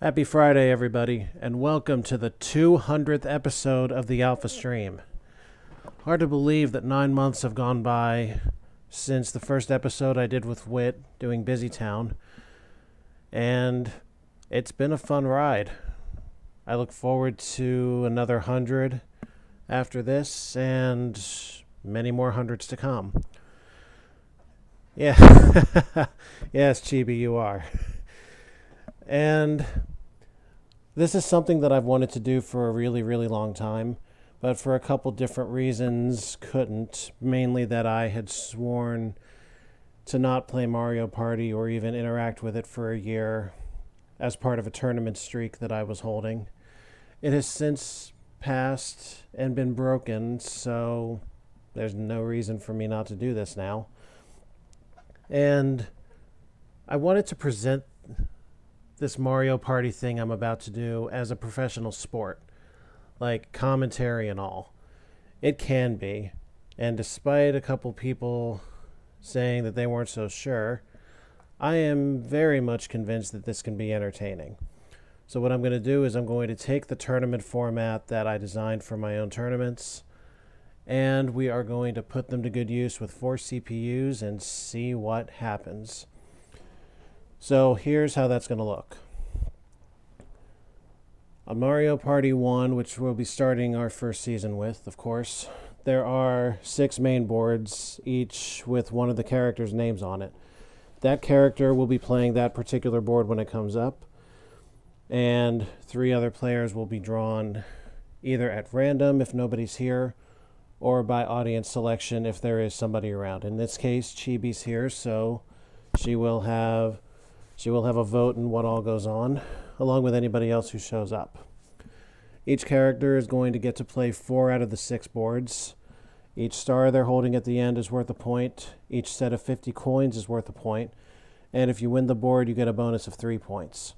Happy Friday, everybody, and welcome to the 200th episode of the Alpha Stream. Hard to believe that 9 months have gone by since the first episode I did with Wit doing Busy Town, and it's been a fun ride. I look forward to another 100 after this, and many more hundreds to come. Yeah, yes, Chibi, you are. And this is something that I've wanted to do for a really, really long time, but for a couple different reasons couldn't. Mainly that I had sworn to not play Mario Party or even interact with it for a year as part of a tournament streak that I was holding. It has since passed and been broken, so there's no reason for me not to do this now. And I wanted to present this Mario Party thing I'm about to do as a professional sport, like commentary and all. It can be, and despite a couple people saying that they weren't so sure, I am very much convinced that this can be entertaining. So what I'm going to do is I'm going to take the tournament format that I designed for my own tournaments, and we are going to put them to good use with 4 CPUs and see what happens. So here's how that's going to look. On Mario Party 1, which we'll be starting our first season with, of course, there are 6 main boards, each with one of the characters' names on it. That character will be playing that particular board when it comes up, and 3 other players will be drawn either at random if nobody's here, or by audience selection if there is somebody around. In this case, Chibi's here, so she will have a vote in what all goes on, along with anybody else who shows up. Each character is going to get to play 4 out of the 6 boards. Each star they're holding at the end is worth a point. Each set of 50 coins is worth a point. And if you win the board, you get a bonus of 3 points.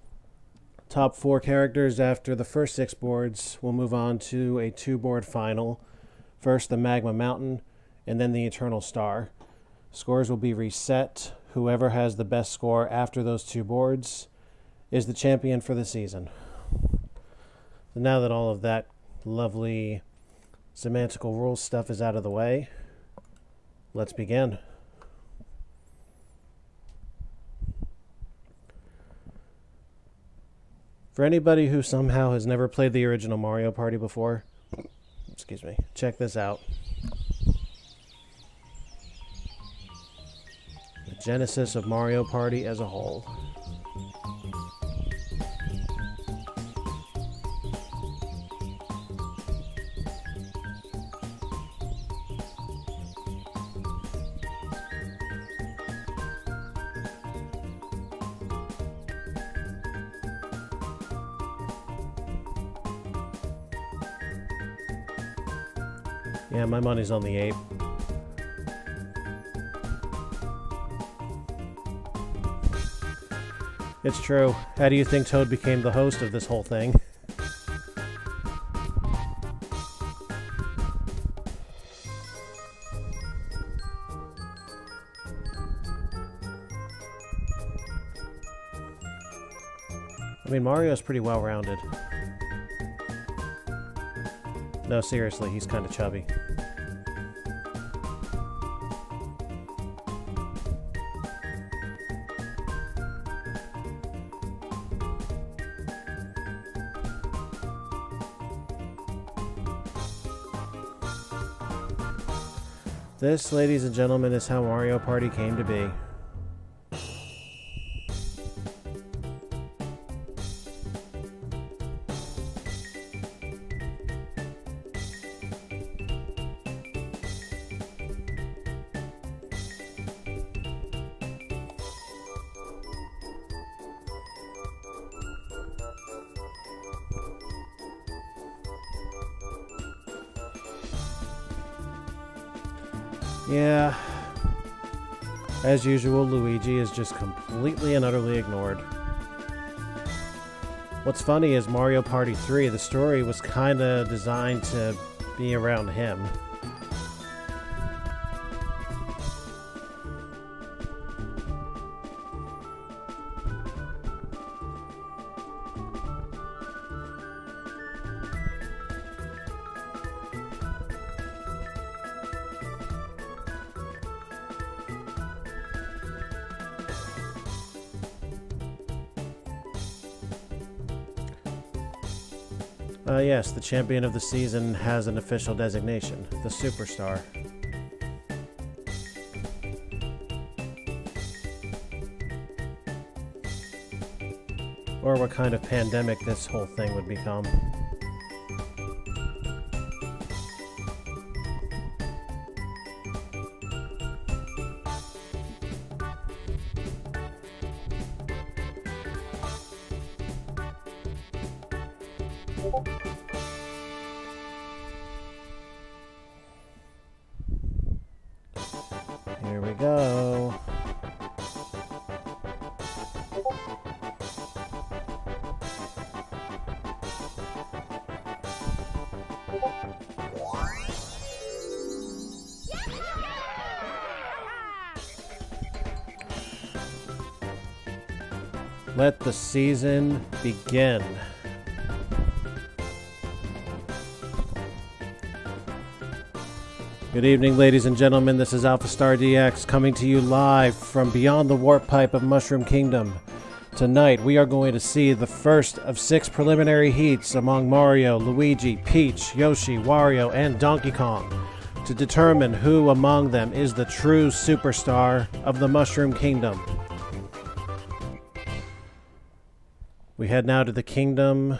Top 4 characters after the first 6 boards will move on to a 2-board final. First the Magma Mountain, and then the Eternal Star. Scores will be reset. Whoever has the best score after those 2 boards is the champion for the season. So now that all of that lovely semantical rules stuff is out of the way, let's begin. For anybody who somehow has never played the original Mario Party before, excuse me, check this out. The genesis of Mario Party as a whole. Yeah, my money's on the ape. It's true. How do you think Toad became the host of this whole thing? I mean, Mario's pretty well-rounded. No, seriously, he's kind of chubby. This, ladies and gentlemen, is how Mario Party came to be. Yeah, as usual, Luigi is just completely and utterly ignored. What's funny is Mario Party 3, the story was kinda designed to be around him. Yes, the champion of the season has an official designation, the Superstar. Or what kind of pandemic this whole thing would become. Here we go. Let the season begin. Good evening, ladies and gentlemen. This is AlphaStarDX coming to you live from beyond the warp pipe of Mushroom Kingdom. Tonight, we are going to see the first of 6 preliminary heats among Mario, Luigi, Peach, Yoshi, Wario, and Donkey Kong to determine who among them is the true superstar of the Mushroom Kingdom. We head now to the kingdom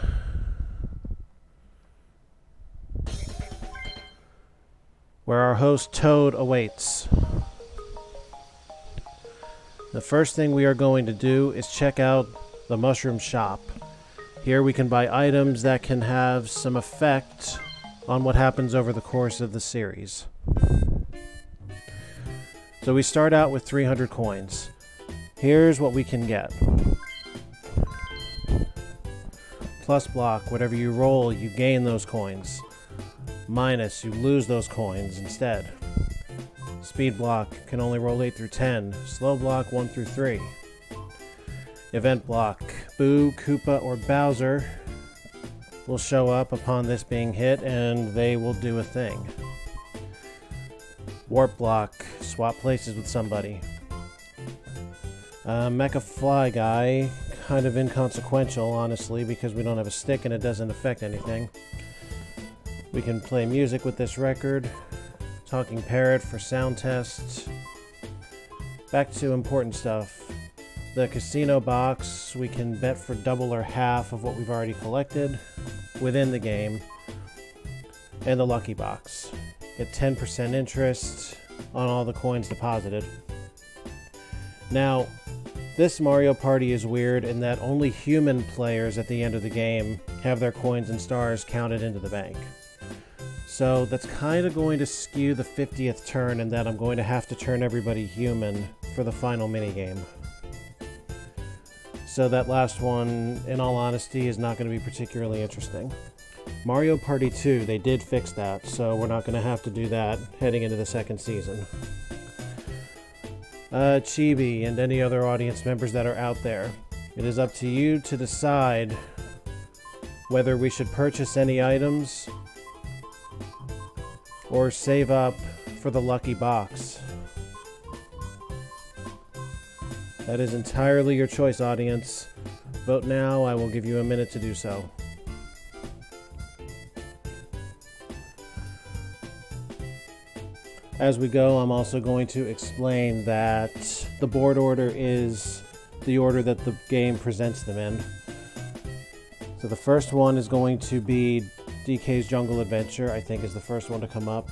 where our host Toad awaits. The first thing we are going to do is check out the mushroom shop. Here we can buy items that can have some effect on what happens over the course of the series. So we start out with 300 coins. Here's what we can get. Plus block, whatever you roll, you gain those coins. Minus, you lose those coins instead. Speed block can only roll 8 through 10. Slow block 1 through 3. Event block, Boo, Koopa, or Bowser will show up upon this being hit and they will do a thing. Warp block, swap places with somebody. Mecha Fly Guy, kind of inconsequential honestly because we don't have a stick and it doesn't affect anything. We can play music with this record. Talking Parrot for sound tests. Back to important stuff. The casino box, we can bet for double or half of what we've already collected within the game. And the lucky box. Get 10% interest on all the coins deposited. Now, this Mario Party is weird in that only human players at the end of the game have their coins and stars counted into the bank. So that's kind of going to skew the 50th turn in that I'm going to have to turn everybody human for the final minigame. So that last one, in all honesty, is not going to be particularly interesting. Mario Party 2, they did fix that, so we're not going to have to do that heading into the second season. Chibi and any other audience members that are out there, it is up to you to decide whether we should purchase any items or save up for the lucky box. That is entirely your choice, audience. Vote now, I will give you a minute to do so. As we go, I'm also going to explain that the board order is the order that the game presents them in. So the first one is going to be DK's Jungle Adventure, I think is the first one to come up,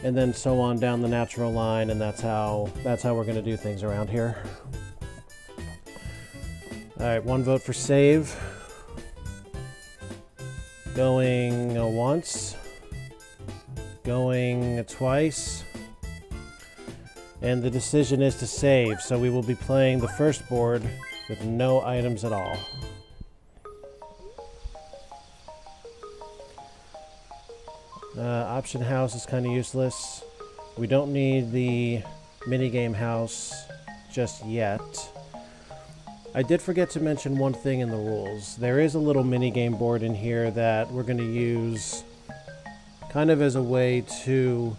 and then so on down the natural line, and that's how we're going to do things around here. Alright, one vote for save. Going once. Going twice. And the decision is to save, so we will be playing the first board with no items at all. Option house is kind of useless. We don't need the minigame house just yet. I did forget to mention one thing in the rules. There is a little minigame board in here that we're going to use kind of as a way to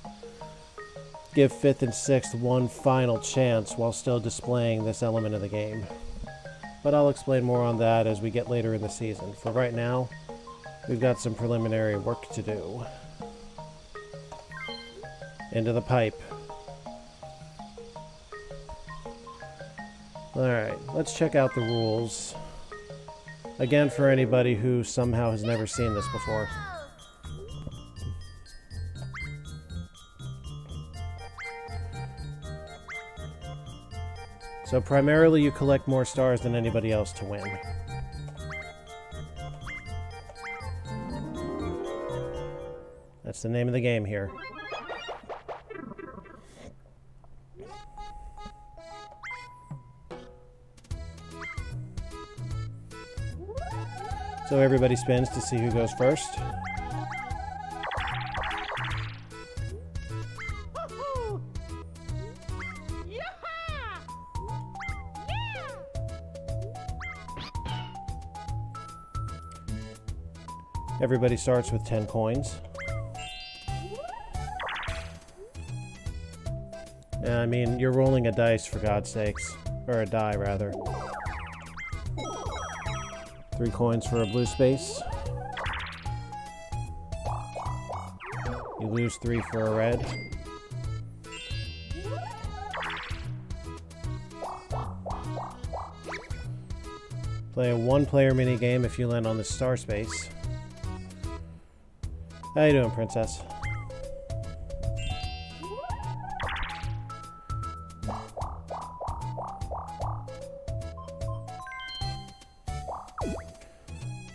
give 5th and 6th one final chance while still displaying this element of the game. But I'll explain more on that as we get later in the season. For right now, we've got some preliminary work to do. Into the pipe. Alright, let's check out the rules. Again, for anybody who somehow has never seen this before. So primarily you collect more stars than anybody else to win. That's the name of the game here. So everybody spins to see who goes first. Everybody starts with 10 coins. I mean, you're rolling a dice, for God's sakes. Or a die, rather. 3 coins for a blue space. You lose 3 for a red. Play a 1-player minigame if you land on the star space. How you doing, princess?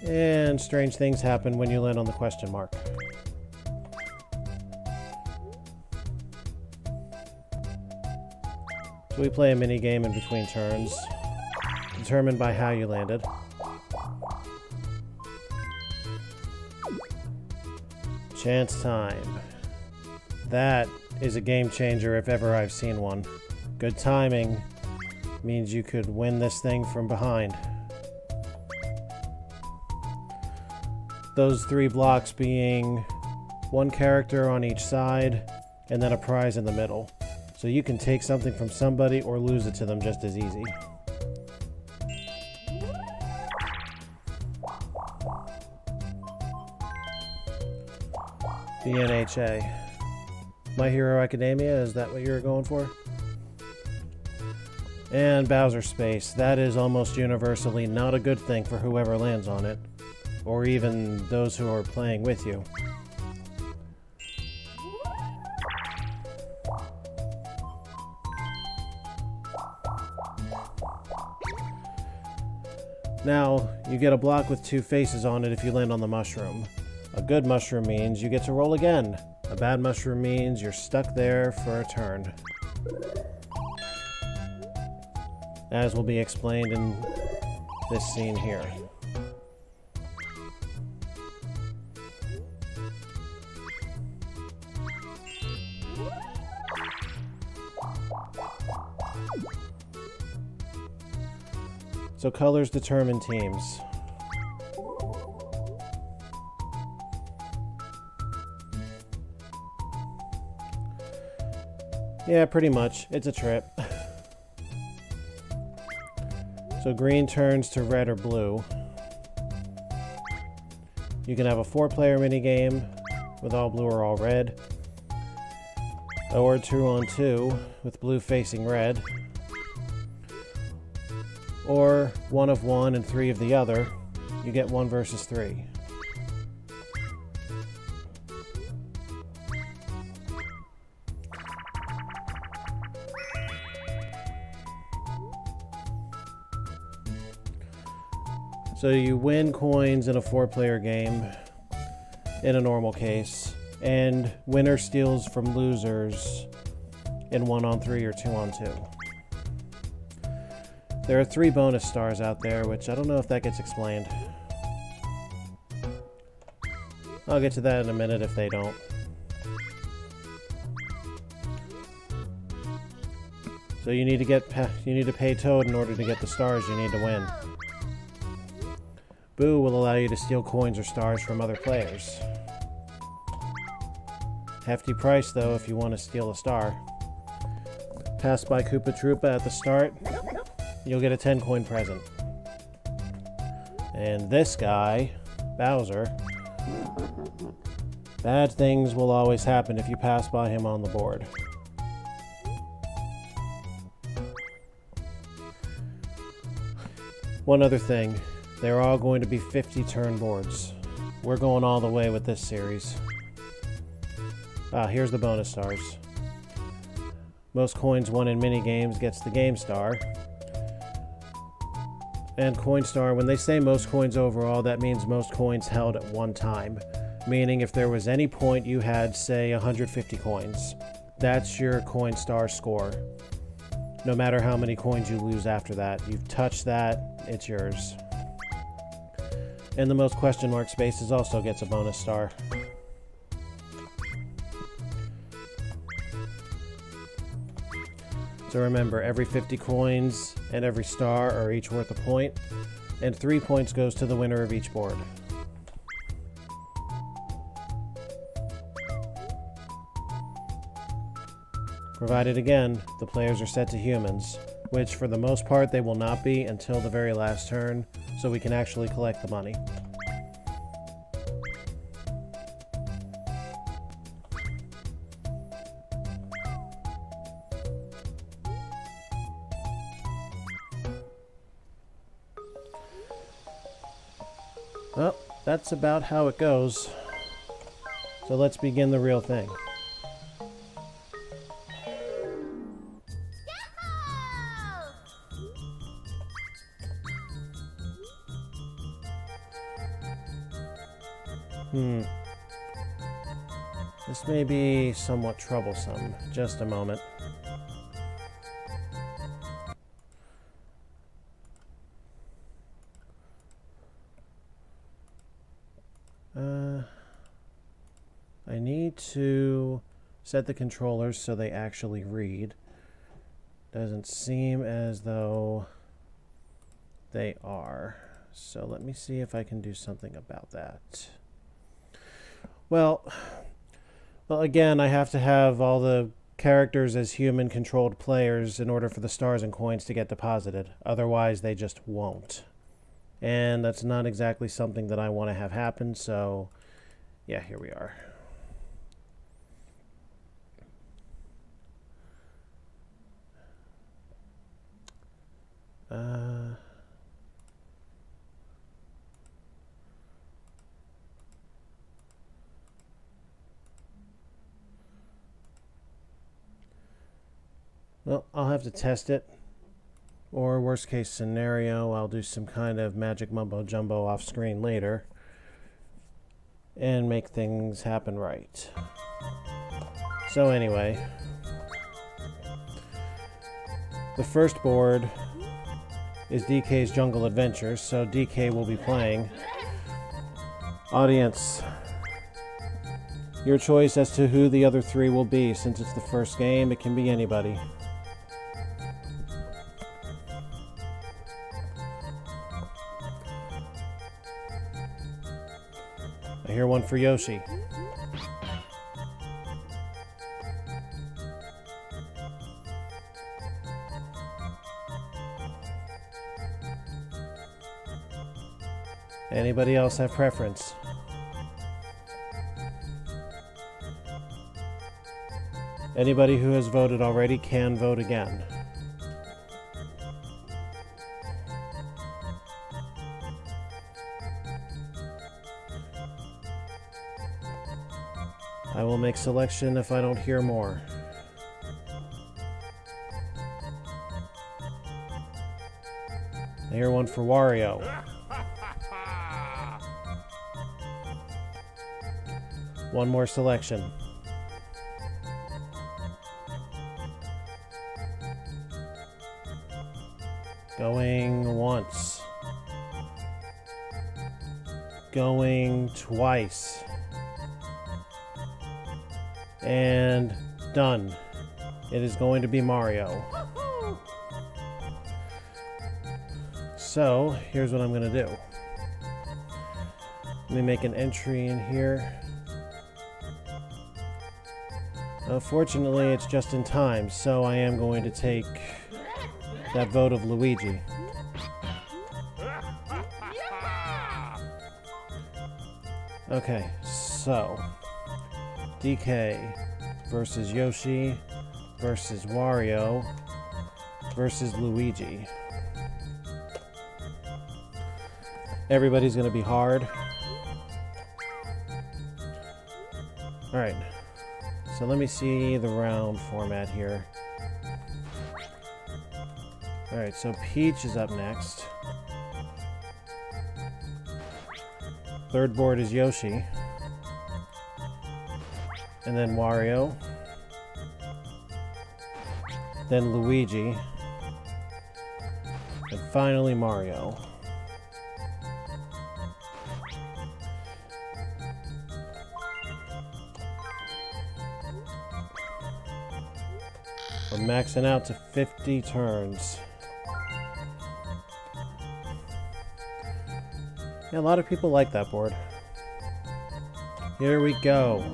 And strange things happen when you land on the question mark. So we play a mini game in between turns, determined by how you landed. Chance time. That is a game changer if ever I've seen one. Good timing means you could win this thing from behind. Those 3 blocks being 1 character on each side and then a prize in the middle. So you can take something from somebody or lose it to them just as easy. The NHA. My Hero Academia, is that what you're going for? And Bowser Space. That is almost universally not a good thing for whoever lands on it, or even those who are playing with you. Now, you get a block with 2 faces on it if you land on the mushroom. A good mushroom means you get to roll again. A bad mushroom means you're stuck there for a turn. As will be explained in this scene here. So colors determine teams. Yeah, pretty much. It's a trip. So green turns to red or blue. You can have a 4-player minigame with all blue or all red. Or 2-on-2 with blue facing red. Or 1 of one and 3 of the other. You get 1 versus 3. So you win coins in a 4-player game in a normal case, and winner steals from losers in 1-on-3 or 2-on-2. There are 3 bonus stars out there, which I don't know if that gets explained. I'll get to that in a minute if they don't. So you need to pay Toad in order to get the stars you need to win. Boo will allow you to steal coins or stars from other players. Hefty price though if you want to steal a star. Pass by Koopa Troopa at the start, you'll get a 10-coin present. And this guy, Bowser, Bad things will always happen if you pass by him on the board. One other thing, they're all going to be 50 turn boards. We're going all the way with this series. Here's the bonus stars. Most coins won in minigames gets the game star. And coin star, when they say most coins overall, that means most coins held at one time. Meaning if there was any point you had, say, 150 coins, that's your coin star score. No matter how many coins you lose after that, you've touched that, it's yours. And the most question mark spaces also gets a bonus star. So remember, every 50 coins and every star are each worth a point, and 3 points goes to the winner of each board. Provided, again, the players are set to humans, which for the most part they will not be until the very last turn, so we can actually collect the money. Well, that's about how it goes. So let's begin the real thing. This may be somewhat troublesome. Just a moment. I need to set the controllers so they actually read. Doesn't seem as though they are. So let me see if I can do something about that. Well, again, I have to have all the characters as human-controlled players in order for the stars and coins to get deposited. Otherwise, they just won't. And that's not exactly something that I want to have happen, so yeah, here we are. Well, I'll have to test it. Or worst case scenario, I'll do some kind of magic mumbo jumbo off screen later and make things happen right. So anyway, the first board is DK's Jungle Adventures, so DK will be playing. Audience, your choice as to who the other three will be. Since it's the first game, it can be anybody. I hear one for Yoshi. Anybody else have preference? Anybody who has voted already can vote again. I will make selection if I don't hear more. I hear one for Wario. One more selection. Going once. Going twice. And done. It is going to be Mario. So, here's what I'm going to do. Let me make an entry in here. Fortunately, it's just in time, so I am going to take that vote of Luigi. Okay, so DK versus Yoshi versus Wario versus Luigi. Everybody's gonna be hard. Alright, so let me see the round format here. Alright, so Peach is up next. Third board is Yoshi. And then Wario. Then Luigi. And finally Mario. We're maxing out to 50 turns. Yeah, a lot of people like that board. Here we go.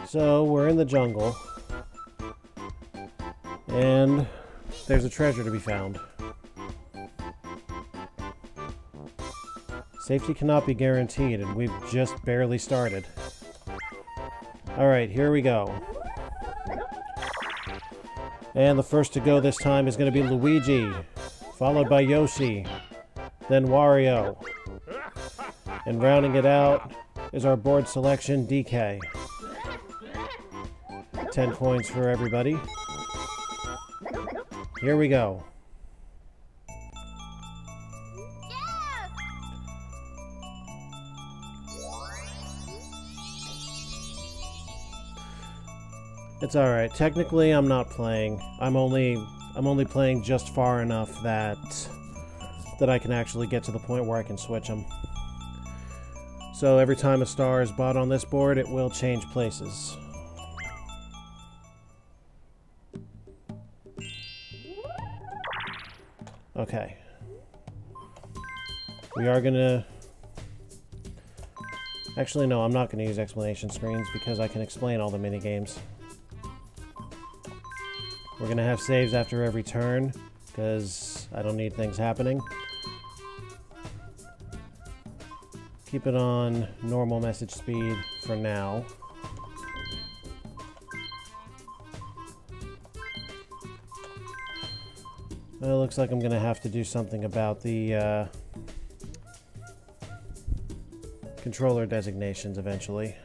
So, we're in the jungle, and there's a treasure to be found. Safety cannot be guaranteed, and we've just barely started. Alright, here we go. And the first to go this time is going to be Luigi, followed by Yoshi, then Wario. And rounding it out is our board selection, DK. 10 coins for everybody. Here we go. It's alright. Technically, I'm not playing. I'm only playing just far enough that I can actually get to the point where I can switch them. So every time a star is bought on this board, it will change places. Okay. We are gonna... Actually, no, I'm not gonna use explanation screens because I can explain all the minigames. We're gonna have saves after every turn because I don't need things happening. Keep it on normal message speed for now. It looks like I'm going to have to do something about the controller designations eventually.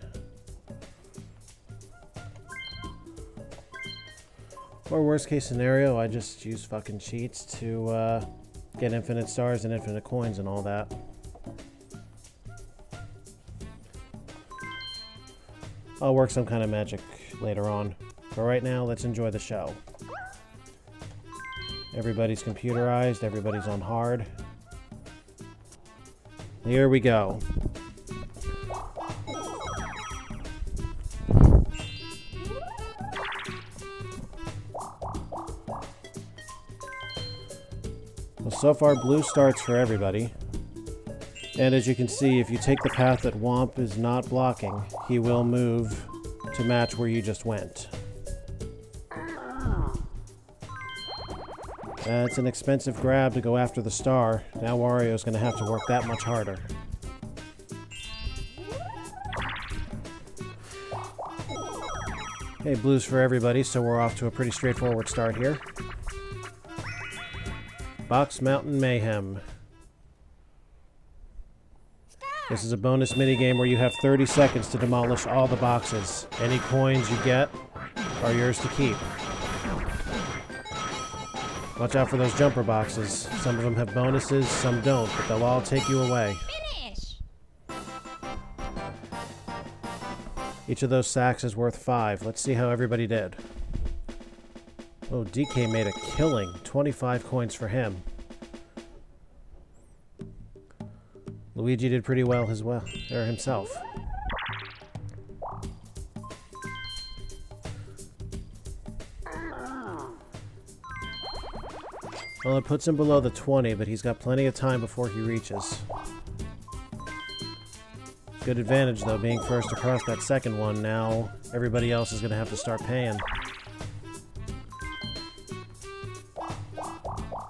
Or worst case scenario, I just use fucking cheats to get infinite stars and infinite coins and all that. I'll work some kind of magic later on. But right now, let's enjoy the show. Everybody's computerized, everybody's on hard. Here we go. Well, so far blue starts for everybody. And as you can see, if you take the path that Womp is not blocking, he will move to match where you just went. It's an expensive grab to go after the star. Now Wario's going to have to work that much harder. Okay, blues for everybody, so we're off to a pretty straightforward start here. Box Mountain Mayhem. This is a bonus minigame where you have 30 seconds to demolish all the boxes. Any coins you get are yours to keep. Watch out for those jumper boxes. Some of them have bonuses, some don't, but they'll all take you away. Finish. Each of those sacks is worth 5. Let's see how everybody did. Oh, DK made a killing. 25 coins for him. Luigi did pretty well as well, or himself. Well, it puts him below the 20, but he's got plenty of time before he reaches. Good advantage, though, being first across that second one. Now everybody else is going to have to start paying.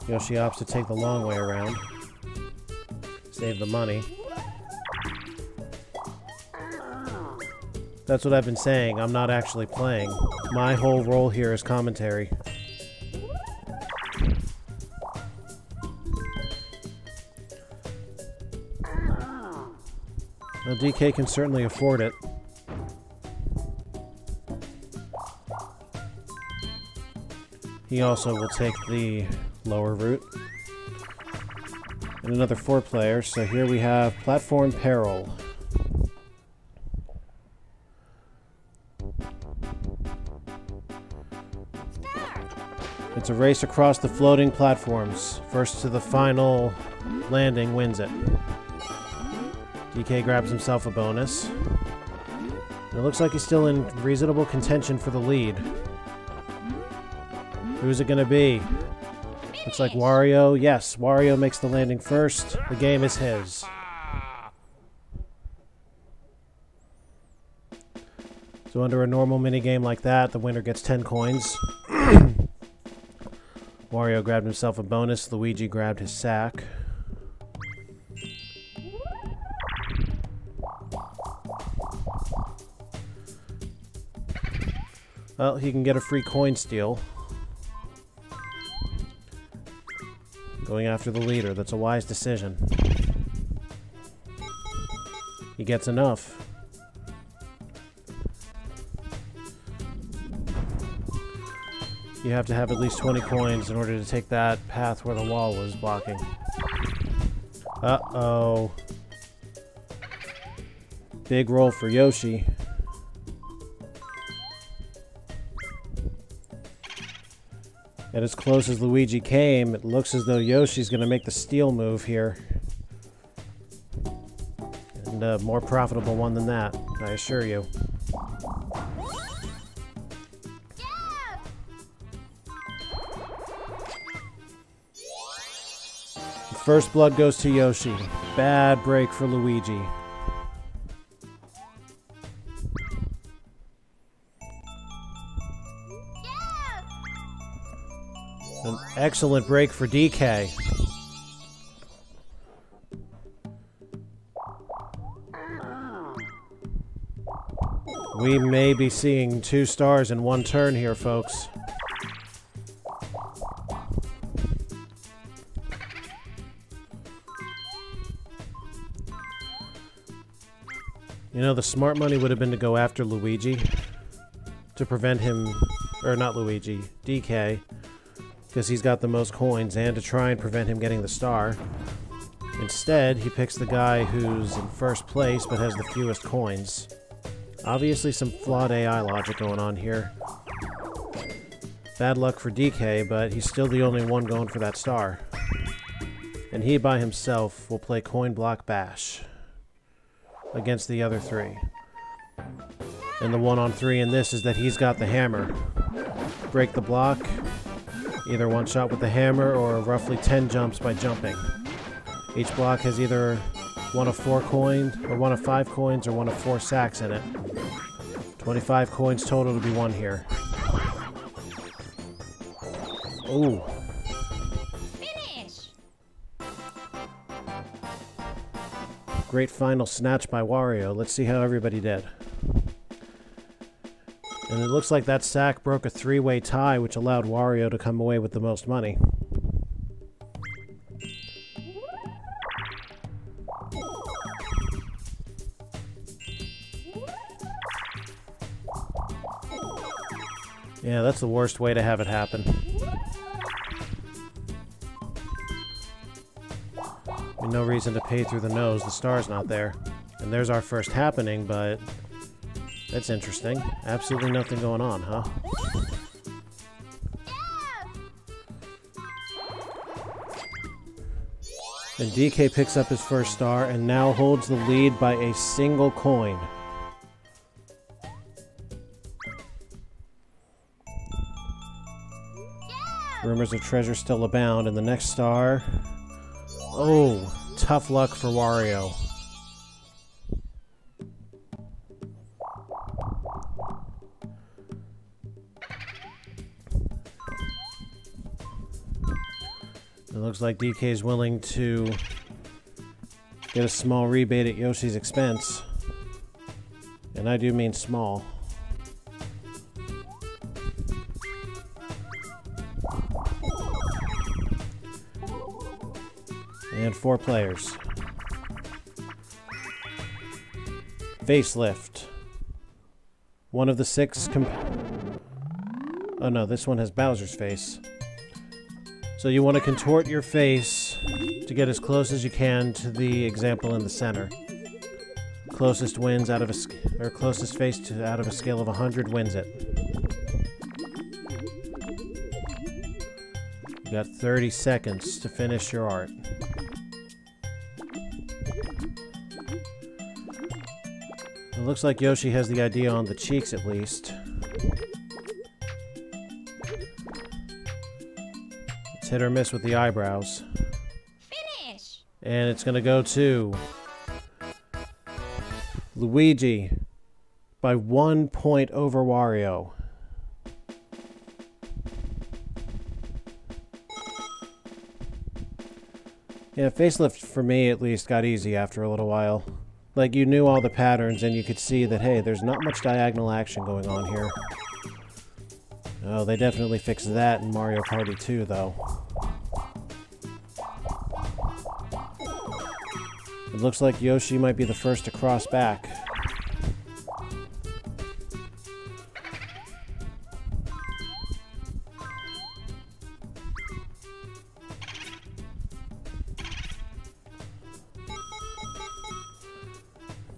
Yoshi opts to take the long way around. Save the money. That's what I've been saying. I'm not actually playing. My whole role here is commentary. Now, DK can certainly afford it. He also will take the lower route. And another 4 players, so here we have Platform Peril. It's a race across the floating platforms. First to the final landing wins it. DK grabs himself a bonus. And it looks like he's still in reasonable contention for the lead. Who's it gonna be? Looks like Wario. Yes, Wario makes the landing first. The game is his. So under a normal minigame like that, the winner gets 10 coins. Wario grabbed himself a bonus. Luigi grabbed his sack. Well, he can get a free coin steal. Going after the leader. That's a wise decision. He gets enough. You have to have at least 20 coins in order to take that path where the wall was blocking. Uh-oh. Big roll for Yoshi. And as close as Luigi came, it looks as though Yoshi's going to make the steal move here. And a more profitable one than that, I assure you. First blood goes to Yoshi. Bad break for Luigi. An excellent break for DK. We may be seeing 2 stars in one turn here, folks. You know, the smart money would have been to go after Luigi to prevent him, or not Luigi, DK, because he's got the most coins, and to try and prevent him getting the star. Instead, he picks the guy who's in first place but has the fewest coins. Obviously some flawed AI logic going on here. Bad luck for DK, but he's still the only one going for that star. And he by himself will play Coin Block Bash against the other 3. And the 1-on-3 in this is that he's got the hammer. Break the block, either one shot with the hammer or roughly 10 jumps by jumping. Each block has either one of 4 coins, or one of 5 coins, or one of 4 sacks in it. 25 coins total to be won here. Ooh. Great final snatch by Wario. Let's see how everybody did. And it looks like that sack broke a 3-way tie, which allowed Wario to come away with the most money. Yeah, that's the worst way to have it happen. No reason to pay through the nose, the star's not there. And there's our first happening, but that's interesting. Absolutely nothing going on, huh? And DK picks up his first star and now holds the lead by a single coin. Rumors of treasure still abound, and the next star... Oh, tough luck for Wario. It looks like DK is willing to get a small rebate at Yoshi's expense. And I do mean small. And 4 players. Facelift. One of the 6 oh no, this one has Bowser's face. So you want to contort your face to get as close as you can to the example in the center. Closest wins out of a closest face to out of a scale of 100 wins it. You got 30 seconds to finish your art. It looks like Yoshi has the idea on the cheeks at least. It's hit or miss with the eyebrows. Finish! And it's gonna go to Luigi by 1 point over Wario. Yeah, Facelift for me at least got easy after a little while. Like, you knew all the patterns and you could see that, hey, there's not much diagonal action going on here. Oh, they definitely fixed that in Mario Party 2, though. It looks like Yoshi might be the first to cross back.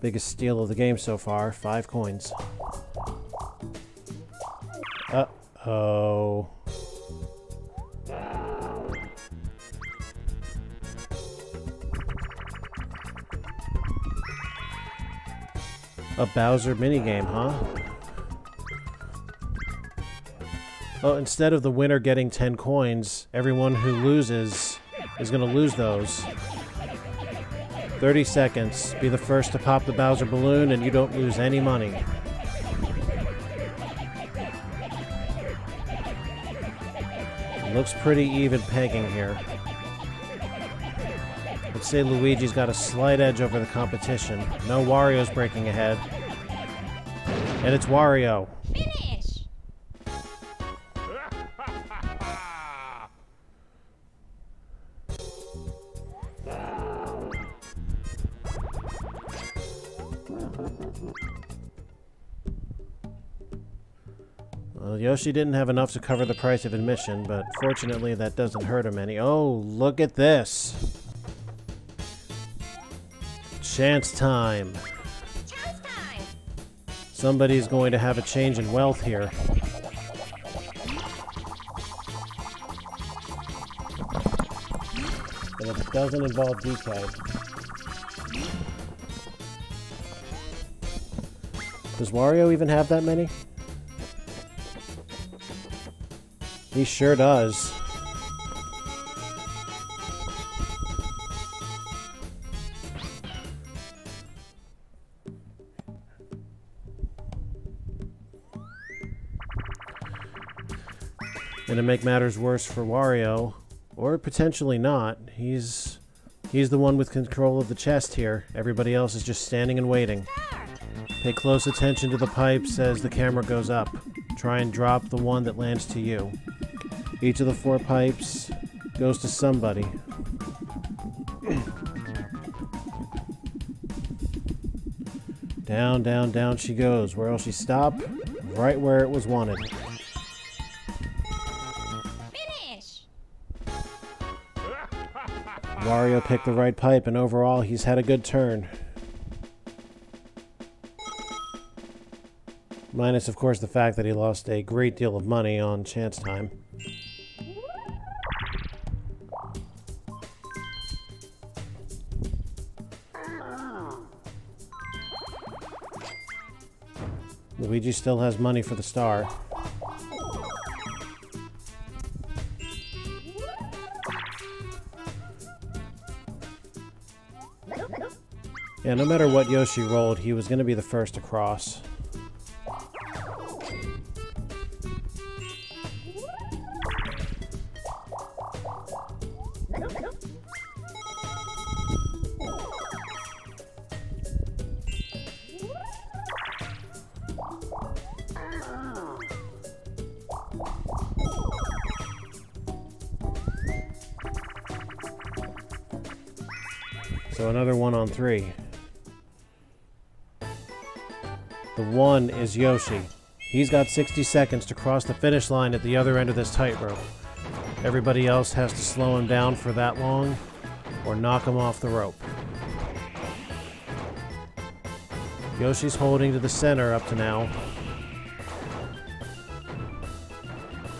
Biggest steal of the game so far, 5 coins. Uh-oh. A Bowser minigame, huh? Oh, instead of the winner getting 10 coins, everyone who loses is going to lose those. 30 seconds. Be the first to pop the Bowser balloon and you don't lose any money. It looks pretty even pegging here. Let's say Luigi's got a slight edge over the competition. No, Wario's breaking ahead. And it's Wario. Finish! Well, Yoshi didn't have enough to cover the price of admission, but fortunately that doesn't hurt him any. Oh, look at this! Chance time! Chance time! Somebody's going to have a change in wealth here. And if it doesn't involve DK. Does Wario even have that many? He sure does. And to make matters worse for Wario, or potentially not, he's the one with control of the chest here. Everybody else is just standing and waiting. Pay close attention to the pipes as the camera goes up. Try and drop the one that lands to you. Each of the 4 pipes goes to somebody. Down, down, down she goes. Where will she stop? Right where it was wanted. Finish! Wario picked the right pipe, and overall, he's had a good turn. Minus, of course, the fact that he lost a great deal of money on chance time. Luigi still has money for the star. Yeah, no matter what Yoshi rolled, he was going to be the first to cross. So another 1 on 3. The 1 is Yoshi. He's got 60 seconds to cross the finish line at the other end of this tightrope. Everybody else has to slow him down for that long or knock him off the rope. Yoshi's holding to the center up to now.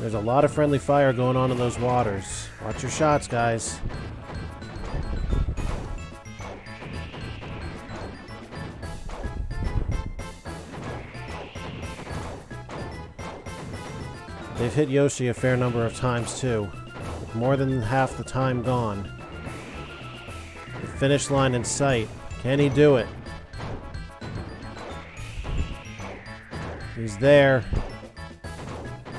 There's a lot of friendly fire going on in those waters. Watch your shots, guys. They've hit Yoshi a fair number of times too, with more than half the time gone. The finish line in sight. Can he do it? He's there.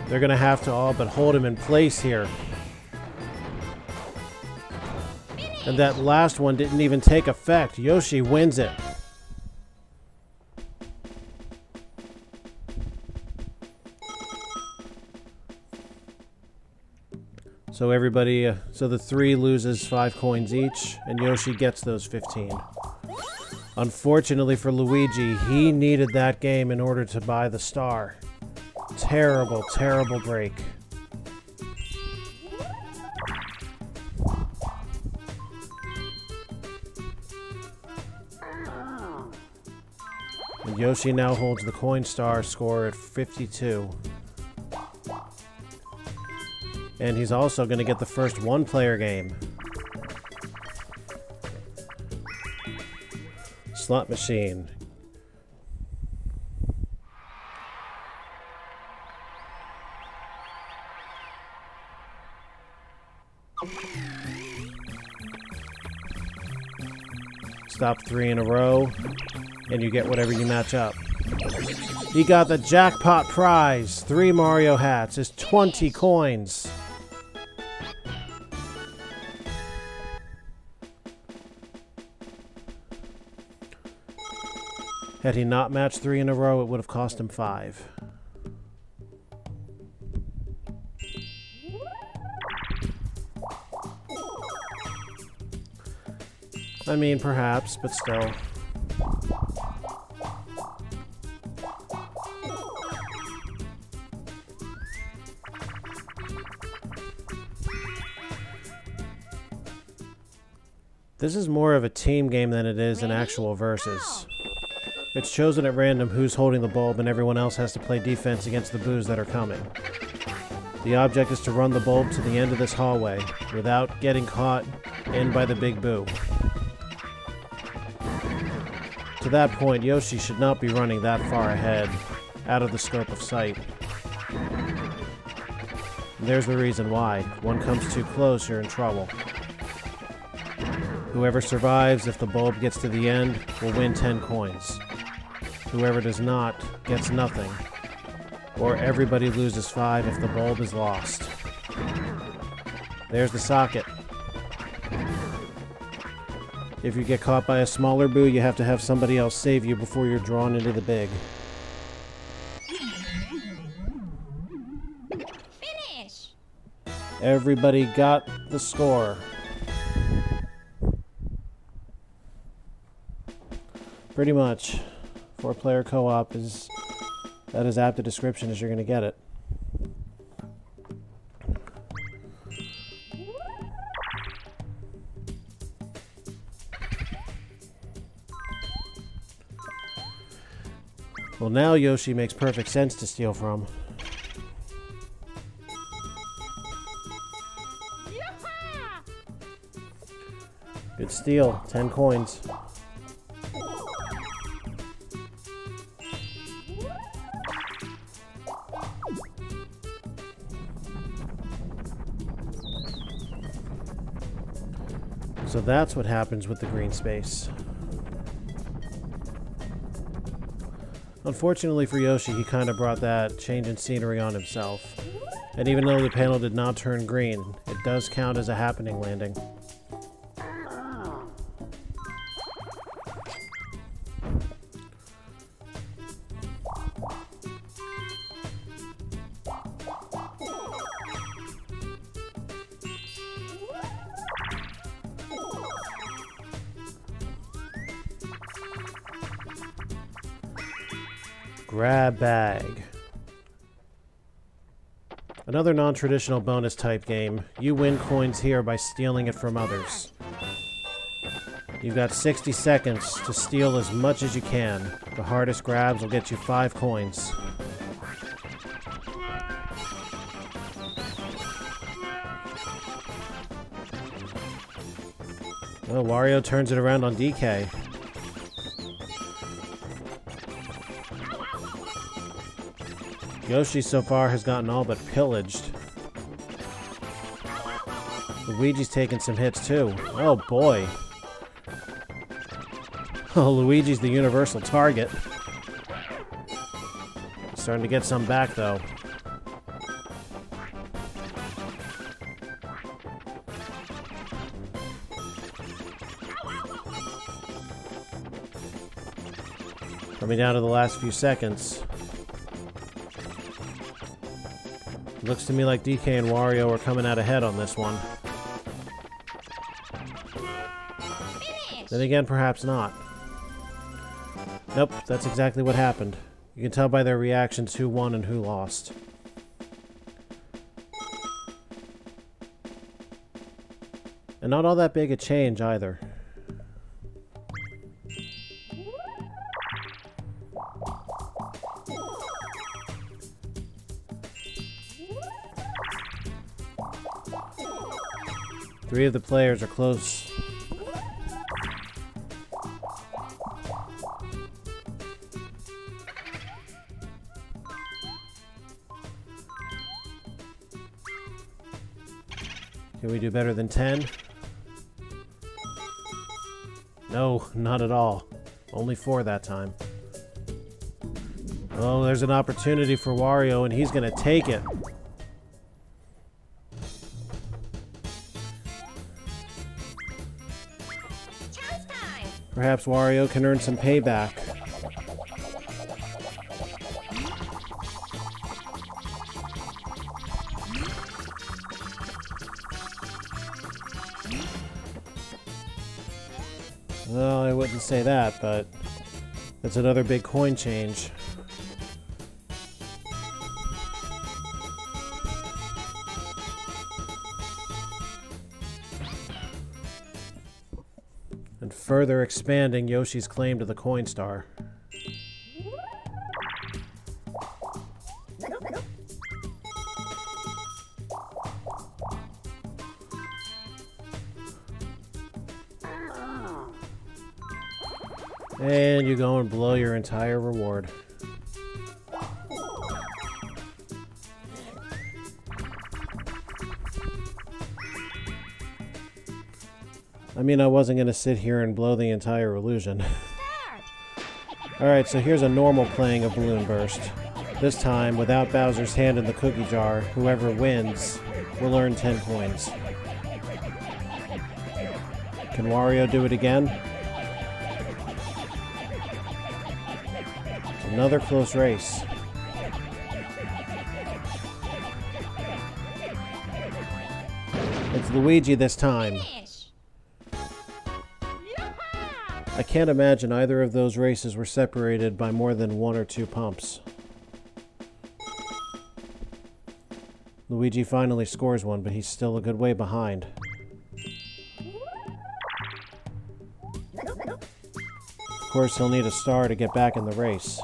They're gonna have to all but hold him in place here. And that last one didn't even take effect. Yoshi wins it. So everybody, so the 3 loses 5 coins each, and Yoshi gets those 15. Unfortunately for Luigi, he needed that game in order to buy the star. Terrible, terrible break. And Yoshi now holds the coin star score at 52. And he's also going to get the first 1-player game. Slot machine. Stop 3 in a row, and you get whatever you match up. He got the jackpot prize. 3 Mario hats is 20 coins. Had he not matched 3 in a row, it would have cost him 5. I mean, perhaps, but still. This is more of a team game than it is an actual versus. It's chosen at random who's holding the bulb, and everyone else has to play defense against the boos that are coming. The object is to run the bulb to the end of this hallway without getting caught in by the big boo. To that point, Yoshi should not be running that far ahead, out of the scope of sight. And there's the reason why. If one comes too close, you're in trouble. Whoever survives, if the bulb gets to the end, will win 10 coins. Whoever does not gets nothing, or everybody loses 5 if the bulb is lost. There's the socket. If you get caught by a smaller boo, you have to have somebody else save you before you're drawn into the big. Finish! Everybody got the score. Pretty much. 4-player co-op is that as apt a description as you're going to get it. Well, now Yoshi makes perfect sense to steal from. Good steal. 10 coins. So that's what happens with the green space. Unfortunately for Yoshi, he kind of brought that change in scenery on himself. And even though the panel did not turn green, it does count as a happening landing. Grab bag. Another non-traditional bonus type game. You win coins here by stealing it from others. You've got 60 seconds to steal as much as you can. The hardest grabs will get you 5 coins. Well, Wario turns it around on DK. Yoshi so far has gotten all but pillaged. Luigi's taking some hits too. Oh boy. Oh, Luigi's the universal target. Starting to get some back though. Coming down to the last few seconds. Looks to me like DK and Wario are coming out ahead on this one. Finish. Then again, perhaps not. Nope, that's exactly what happened. You can tell by their reactions who won and who lost. And not all that big a change either. Three of the players are close. Can we do better than 10? No, not at all. Only 4 that time. Oh, there's an opportunity for Wario, and he's gonna take it. Toast time. Perhaps Wario can earn some payback. Well, I wouldn't say that, but that's another big coin change. And further expanding Yoshi's claim to the coin star. And you go and blow your entire reward. I mean, I wasn't going to sit here and blow the entire illusion. Start. Alright, so here's a normal playing of Balloon Burst. This time, without Bowser's hand in the cookie jar, whoever wins will earn 10 coins. Can Wario do it again? Another close race. It's Luigi this time. Finish. I can't imagine either of those races were separated by more than 1 or 2 pumps. Luigi finally scores one, but he's still a good way behind. Of course, he'll need a star to get back in the race.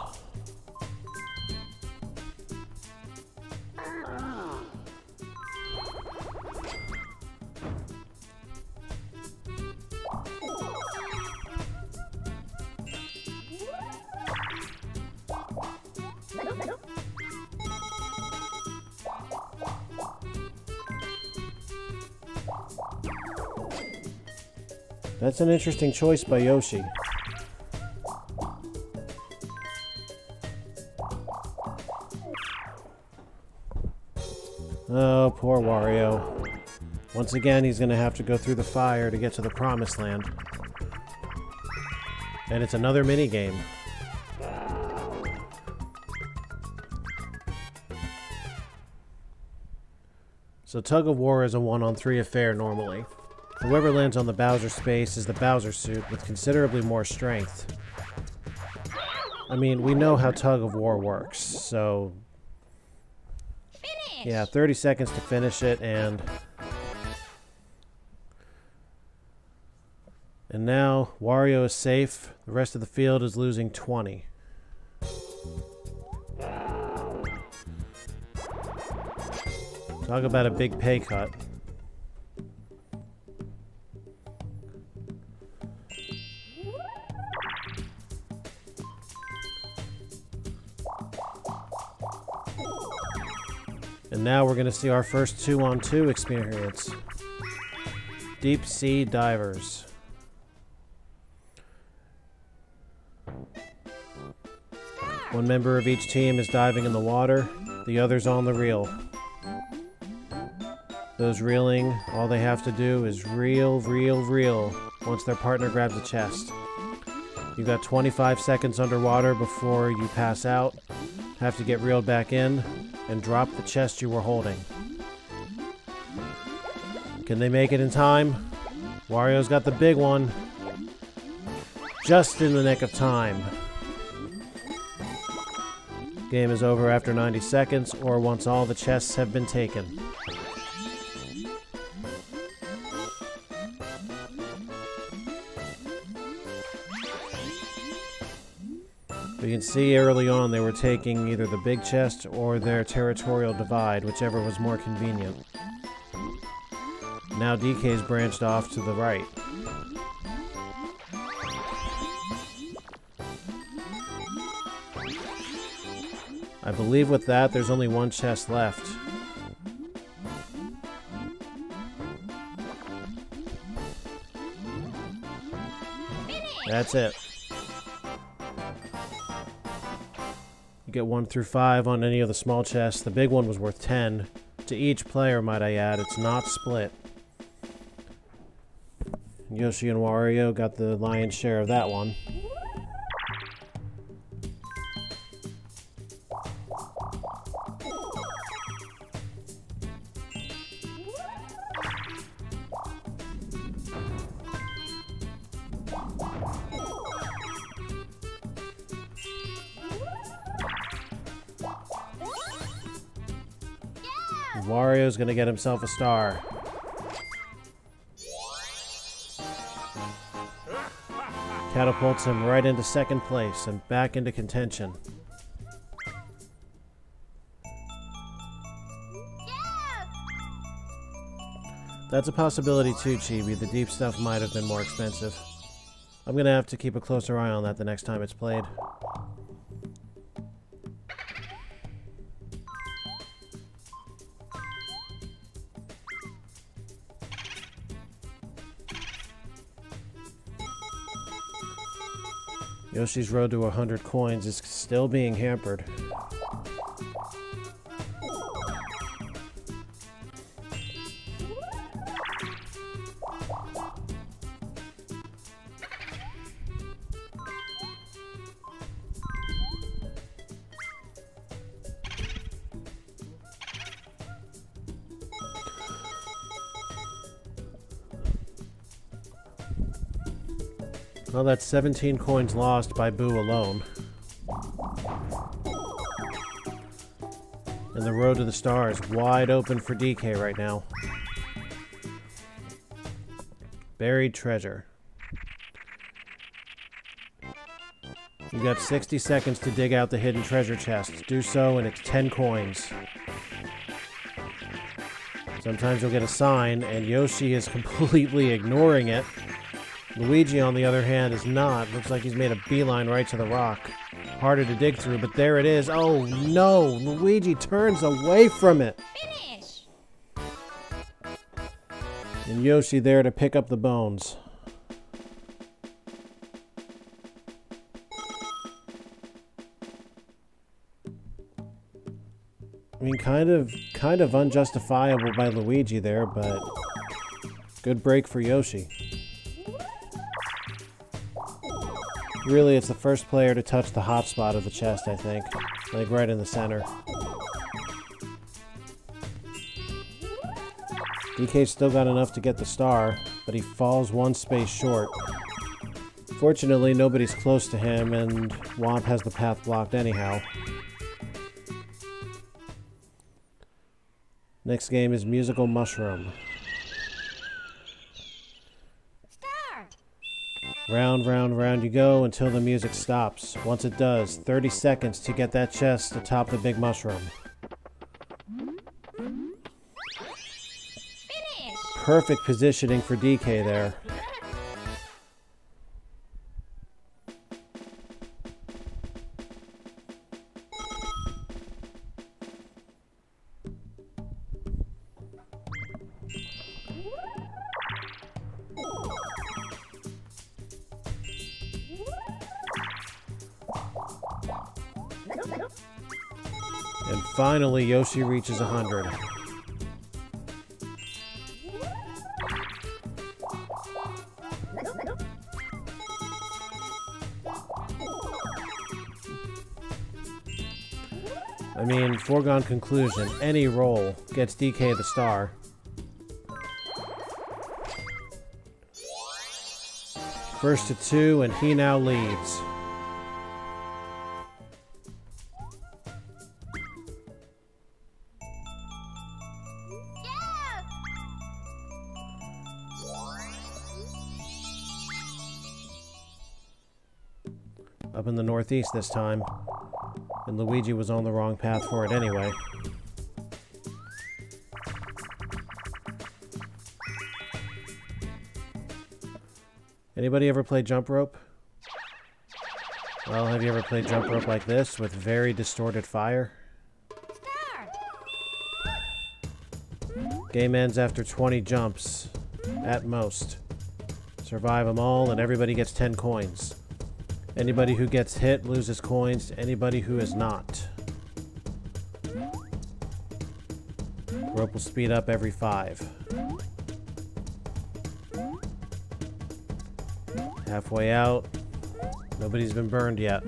That's an interesting choice by Yoshi. Oh, poor Wario. Once again, he's going to have to go through the fire to get to the promised land. And it's another mini-game. So Tug of War is a 1-on-3 affair normally. Whoever lands on the Bowser space is the Bowser suit with considerably more strength. I mean, we know how Tug of War works, so... Finish. Yeah, 30 seconds to finish it, and now, Wario is safe. The rest of the field is losing 20. Talk about a big pay cut. And now we're going to see our first 2-on-2 experience. Deep Sea Divers. One member of each team is diving in the water, the other's on the reel. Those reeling, all they have to do is reel, reel, reel once their partner grabs a chest. You've got 25 seconds underwater before you pass out, have to get reeled back in, and drop the chest you were holding. Can they make it in time? Wario's got the big one. Just in the nick of time. Game is over after 90 seconds, or once all the chests have been taken. You can see early on they were taking either the big chest or their territorial divide, whichever was more convenient. Now DK's branched off to the right. I believe with that there's only one chest left. That's it. You get 1 through 5 on any of the small chests. The big one was worth 10 to each player, might I add. It's not split. Yoshi and Wario got the lion's share of that one. Wario's gonna get himself a star. Catapults him right into second place and back into contention. That's a possibility too, Chibi. The deep stuff might have been more expensive. I'm gonna have to keep a closer eye on that the next time it's played. Yoshi's road to 100 coins is still being hampered. Well, that's 17 coins lost by Boo alone. And the road to the star is wide open for DK right now. Buried treasure. You got 60 seconds to dig out the hidden treasure chest. Do so and it's 10 coins. Sometimes you'll get a sign and Yoshi is completely ignoring it. Luigi, on the other hand, is not. Looks like he's made a beeline right to the rock. Harder to dig through, but there it is. Oh no! Luigi turns away from it! Finish. And Yoshi there to pick up the bones. I mean, kind of unjustifiable by Luigi there, but good break for Yoshi. Really, it's the first player to touch the hot spot of the chest, I think. Like, right in the center. DK's still got enough to get the star, but he falls one space short. Fortunately, nobody's close to him, and Womp has the path blocked anyhow. Next game is Musical Mushroom. Start. Round, round, round you go until the music stops. Once it does, 30 seconds to get that chest atop the big mushroom. Finish. Perfect positioning for DK there. And finally, Yoshi reaches 100. I mean, foregone conclusion, any roll gets DK the star. First to 2, and he now leads. Up in the northeast this time. And Luigi was on the wrong path for it anyway. Anybody ever play jump rope? Well, have you ever played jump rope like this with very distorted fire? Start. Game ends after 20 jumps, at most. Survive them all and everybody gets 10 coins. Anybody who gets hit loses coins to anybody who is not. Rope will speed up every 5. Halfway out. Nobody's been burned yet.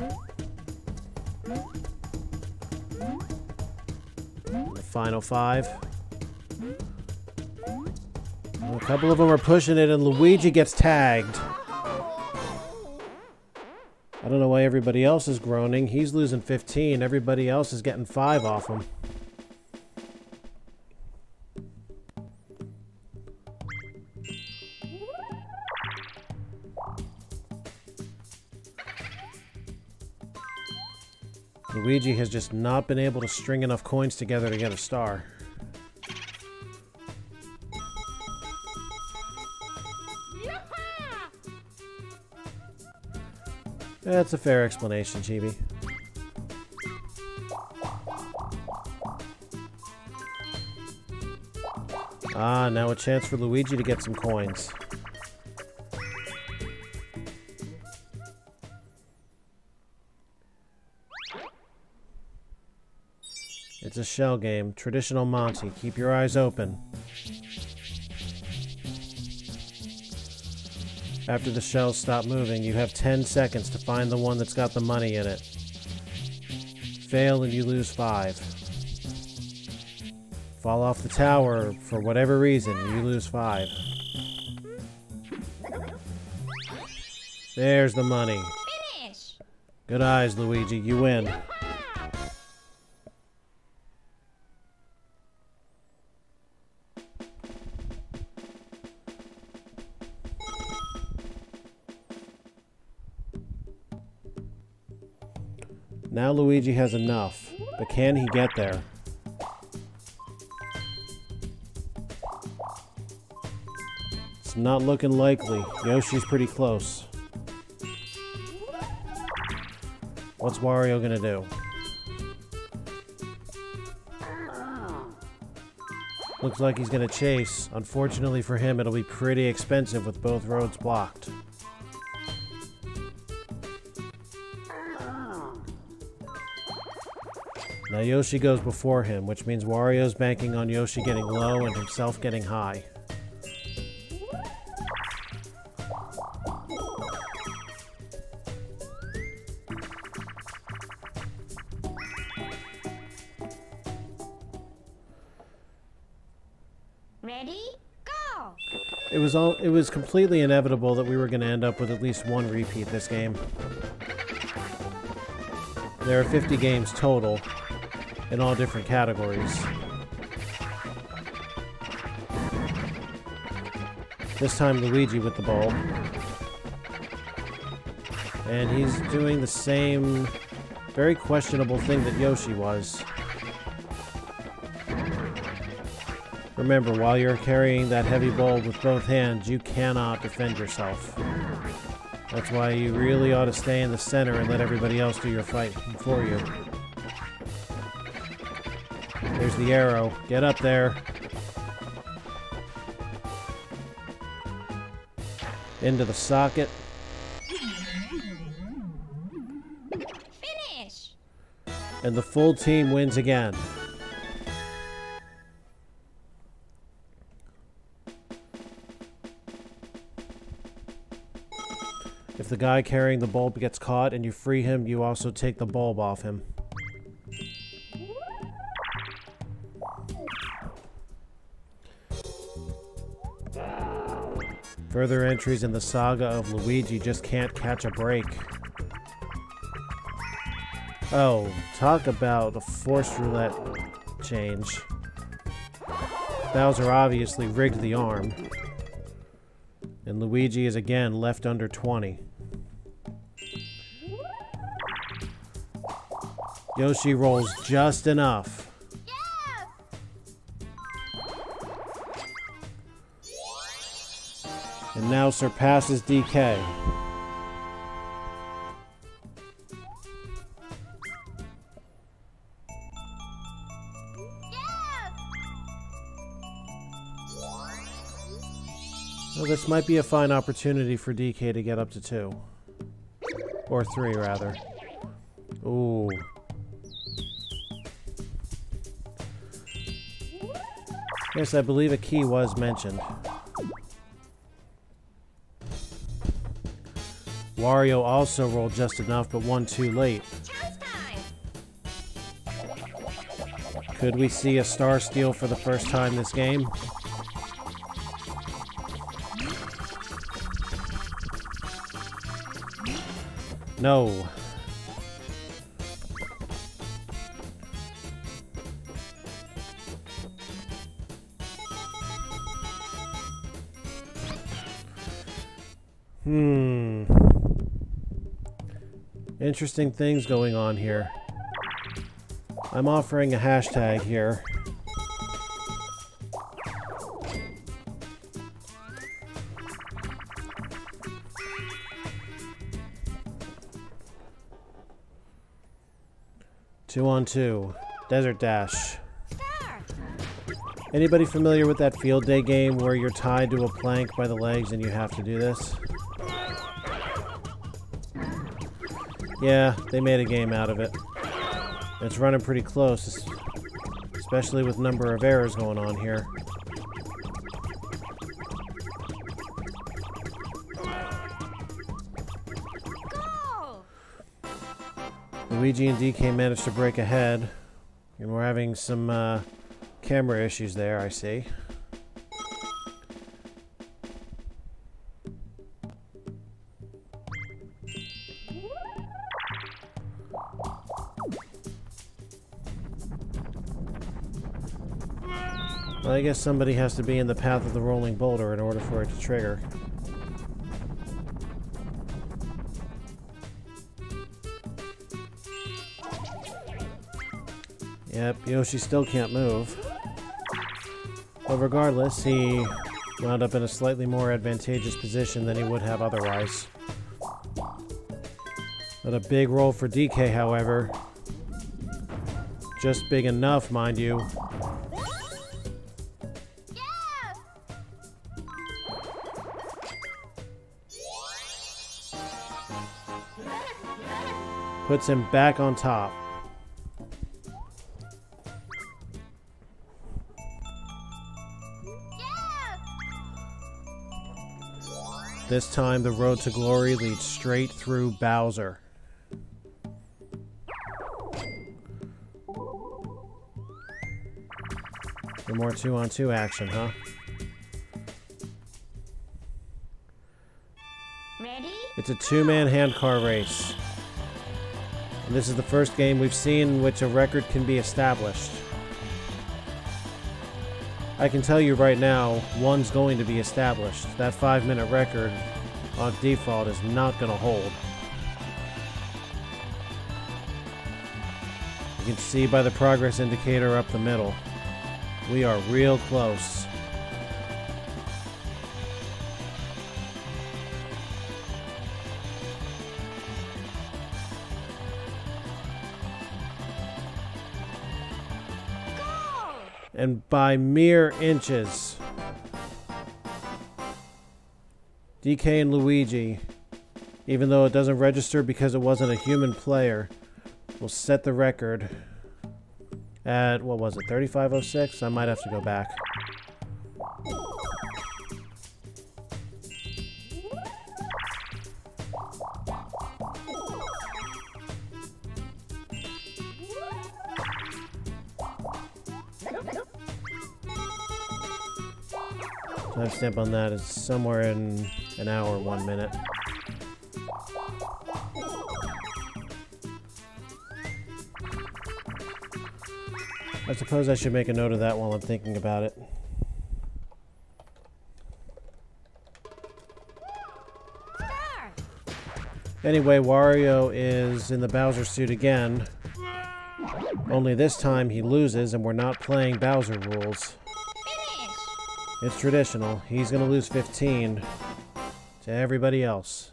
The final 5. A couple of them are pushing it and Luigi gets tagged. I don't know why everybody else is groaning. He's losing 15. Everybody else is getting 5 off him. Luigi has just not been able to string enough coins together to get a star. That's a fair explanation, Chibi. Ah, now a chance for Luigi to get some coins. It's a shell game. Traditional Monty. Keep your eyes open. After the shells stop moving, you have 10 seconds to find the one that's got the money in it. Fail and you lose 5. Fall off the tower for whatever reason, you lose 5. There's the money. Finish. Good eyes, Luigi. You win. Now Luigi has enough, but can he get there? It's not looking likely. Yoshi's pretty close. What's Wario gonna do? Looks like he's gonna chase. Unfortunately for him, it'll be pretty expensive with both roads blocked. Now Yoshi goes before him, which means Wario's banking on Yoshi getting low and himself getting high. Ready? Go! It was completely inevitable that we were going to end up with at least one repeat this game. There are 50 games total in all different categories. This time Luigi with the bulb. And he's doing the same very questionable thing that Yoshi was. Remember, while you're carrying that heavy bulb with both hands, you cannot defend yourself. That's why you really ought to stay in the center and let everybody else do your fight for you. There's the arrow. Get up there. Into the socket. Finish! And the full team wins again. If the guy carrying the bulb gets caught and you free him, you also take the bulb off him. Further entries in the saga of Luigi just can't catch a break. Oh, talk about a forced roulette change. Bowser obviously rigged the arm. And Luigi is again left under 20. Yoshi rolls just enough. And now surpasses DK. Well, this might be a fine opportunity for DK to get up to 2. Or 3, rather. Ooh. Yes, I believe a key was mentioned. Wario also rolled just enough, but won too late. Could we see a star steal for the first time this game? No. Interesting things going on here. I'm offering a hashtag here. Two on two. Desert Dash. Anybody familiar with that field day game where you're tied to a plank by the legs and you have to do this? Yeah, they made a game out of it. It's running pretty close, especially with number of errors going on here. Go! Luigi and DK managed to break ahead, and we're having some camera issues there, I see. Well, I guess somebody has to be in the path of the rolling boulder in order for it to trigger. Yep, Yoshi still can't move. But regardless, he wound up in a slightly more advantageous position than he would have otherwise. But a big roll for DK, however. Just big enough, mind you. Puts him back on top. This time, the road to glory leads straight through Bowser. No more 2-on-2 action, huh? Ready? It's a two-man handcar race. And this is the first game we've seen in which a record can be established. I can tell you right now, one's going to be established. That 5-minute record on default is not going to hold. You can see by the progress indicator up the middle. We are real close. And by mere inches, DK and Luigi, even though it doesn't register because it wasn't a human player, will set the record at, what was it, 35:06? I might have to go back. Timestamp on that is somewhere in an hour, 1 minute. I suppose I should make a note of that while I'm thinking about it. Anyway, Wario is in the Bowser suit again. Only this time he loses and we're not playing Bowser rules. It's traditional. He's going to lose 15 to everybody else.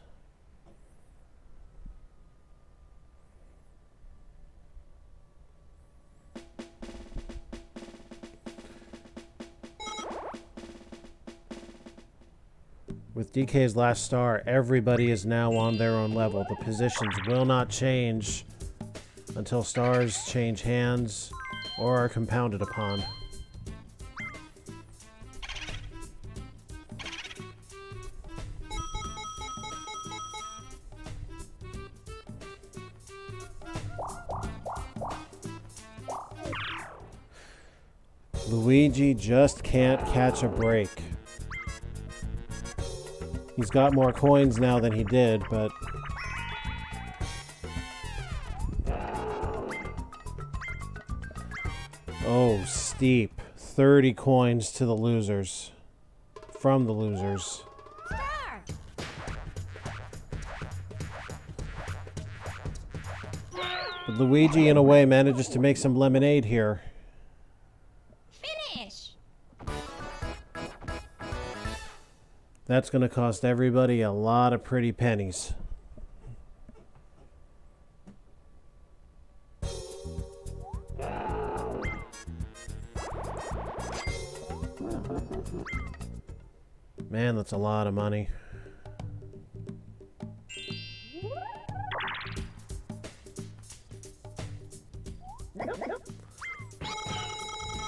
With DK's last star, everybody is now on their own level. The positions will not change until stars change hands or are compounded upon. Luigi just can't catch a break. He's got more coins now than he did, but... Oh, steep. 30 coins to the losers. From the losers. But Luigi, in a way, manages to make some lemonade here. That's going to cost everybody a lot of pretty pennies. Man, that's a lot of money.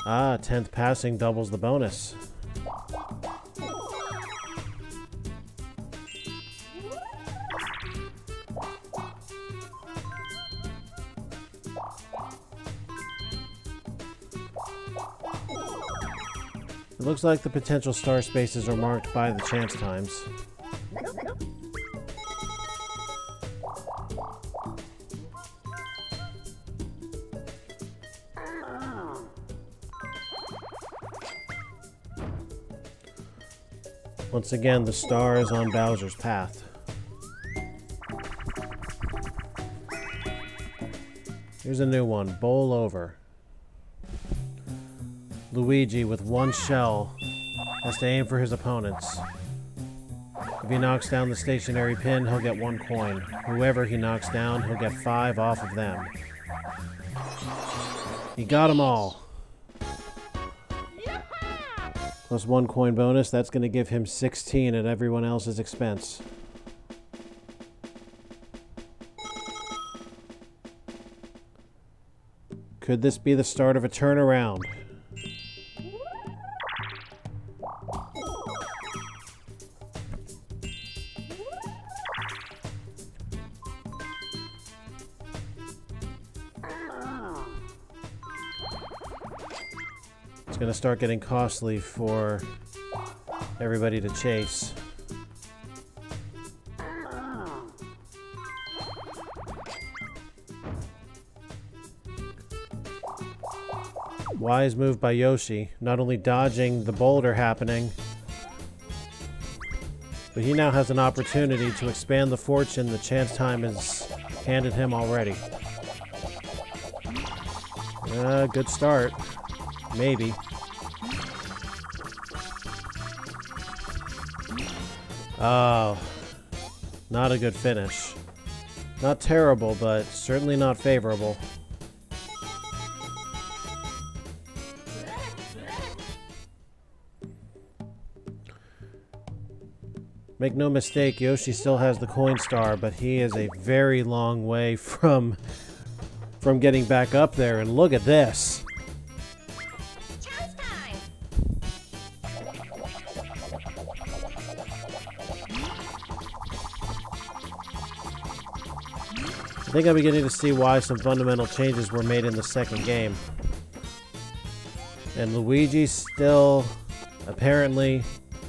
Ah, 10th passing doubles the bonus. It looks like the potential star spaces are marked by the chance times. Once again, the star is on Bowser's path. Here's a new one, bowl over. Luigi, with one shell, has to aim for his opponents. If he knocks down the stationary pin, he'll get 1 coin. Whoever he knocks down, he'll get 5 off of them. He got them all. Plus 1 coin bonus, that's going to give him 16 at everyone else's expense. Could this be the start of a turnaround? going to start getting costly for everybody to chase. Wise move by Yoshi, not only dodging the boulder happening, but he now has an opportunity to expand the fortune the chance time has handed him already. Good start. Maybe. Oh, not a good finish. Not terrible, but certainly not favorable. Make no mistake, Yoshi still has the coin star, but he is a very long way from getting back up there. And look at this. Chance time. I think I'm beginning to see why some fundamental changes were made in the second game. And Luigi still, apparently,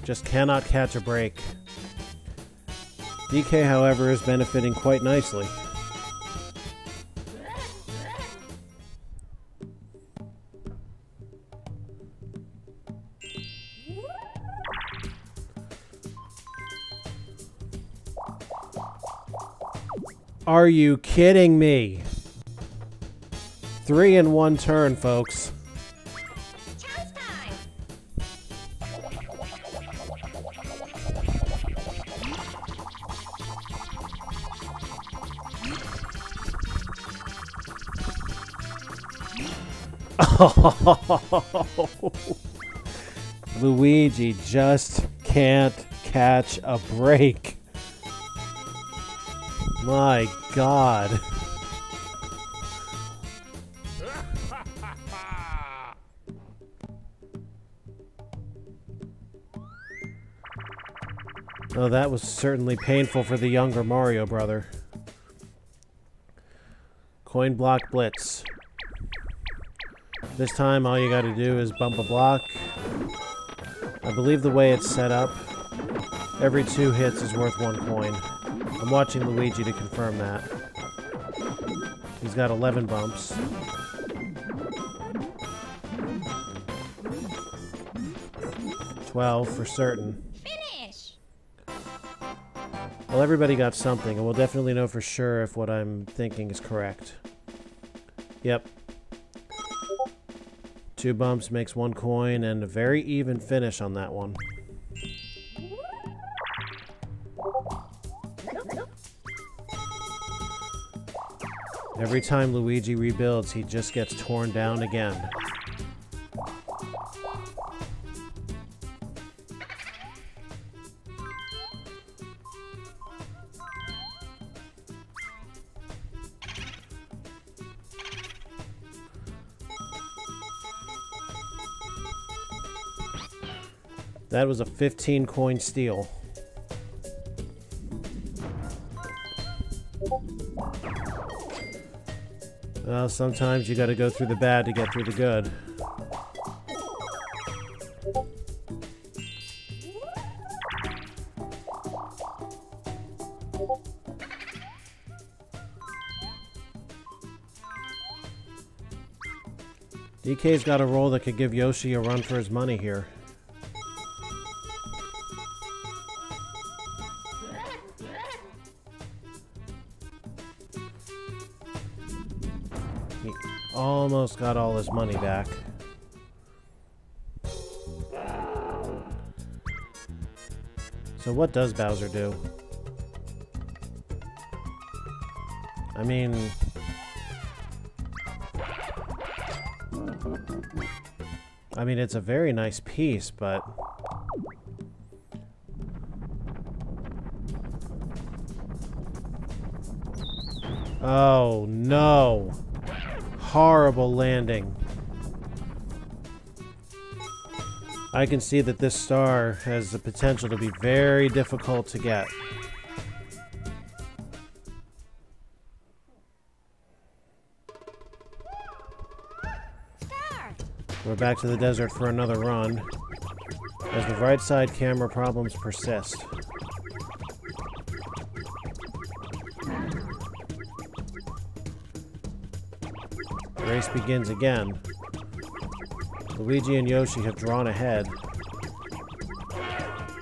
just cannot catch a break. DK, however, is benefiting quite nicely. Are you kidding me? 3 in 1 turn, folks. Chance time. Luigi just can't catch a break. My God. Oh, that was certainly painful for the younger Mario brother. Coin block blitz. This time all you gotta do is bump a block. I believe the way it's set up, every 2 hits is worth 1 coin. I'm watching Luigi to confirm that. He's got 11 bumps. $12 for certain. Finish. Well, everybody got something, and we'll definitely know for sure if what I'm thinking is correct. Yep. 2 bumps makes 1 coin, and a very even finish on that one. Every time Luigi rebuilds, he just gets torn down again. That was a 15 coin steal. Well, sometimes you gotta go through the bad to get through the good. DK's got a roll that could give Yoshi a run for his money here. He almost got all his money back. So what does Bowser do? I mean... it's a very nice piece, but... Oh, no! Horrible landing. I can see that this star has the potential to be very difficult to get. Star. We're back to the desert for another run, as the right side camera problems persist. The race begins again. Luigi and Yoshi have drawn ahead,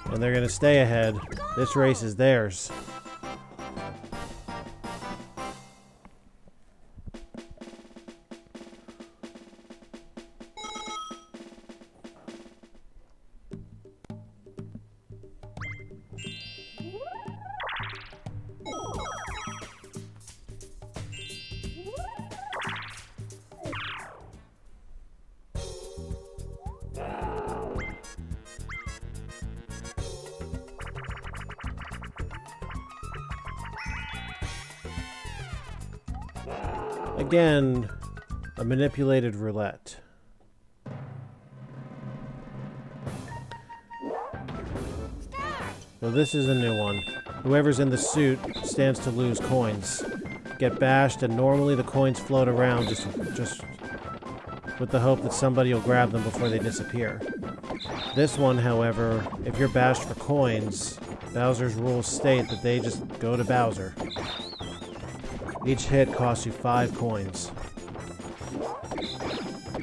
and they're going to stay ahead. This race is theirs. Again, a manipulated roulette. So this is a new one. Whoever's in the suit stands to lose coins. Get bashed, and normally the coins float around just with the hope that somebody will grab them before they disappear. This one, however, if you're bashed for coins, Bowser's rules state that they just go to Bowser. Each hit costs you 5 coins.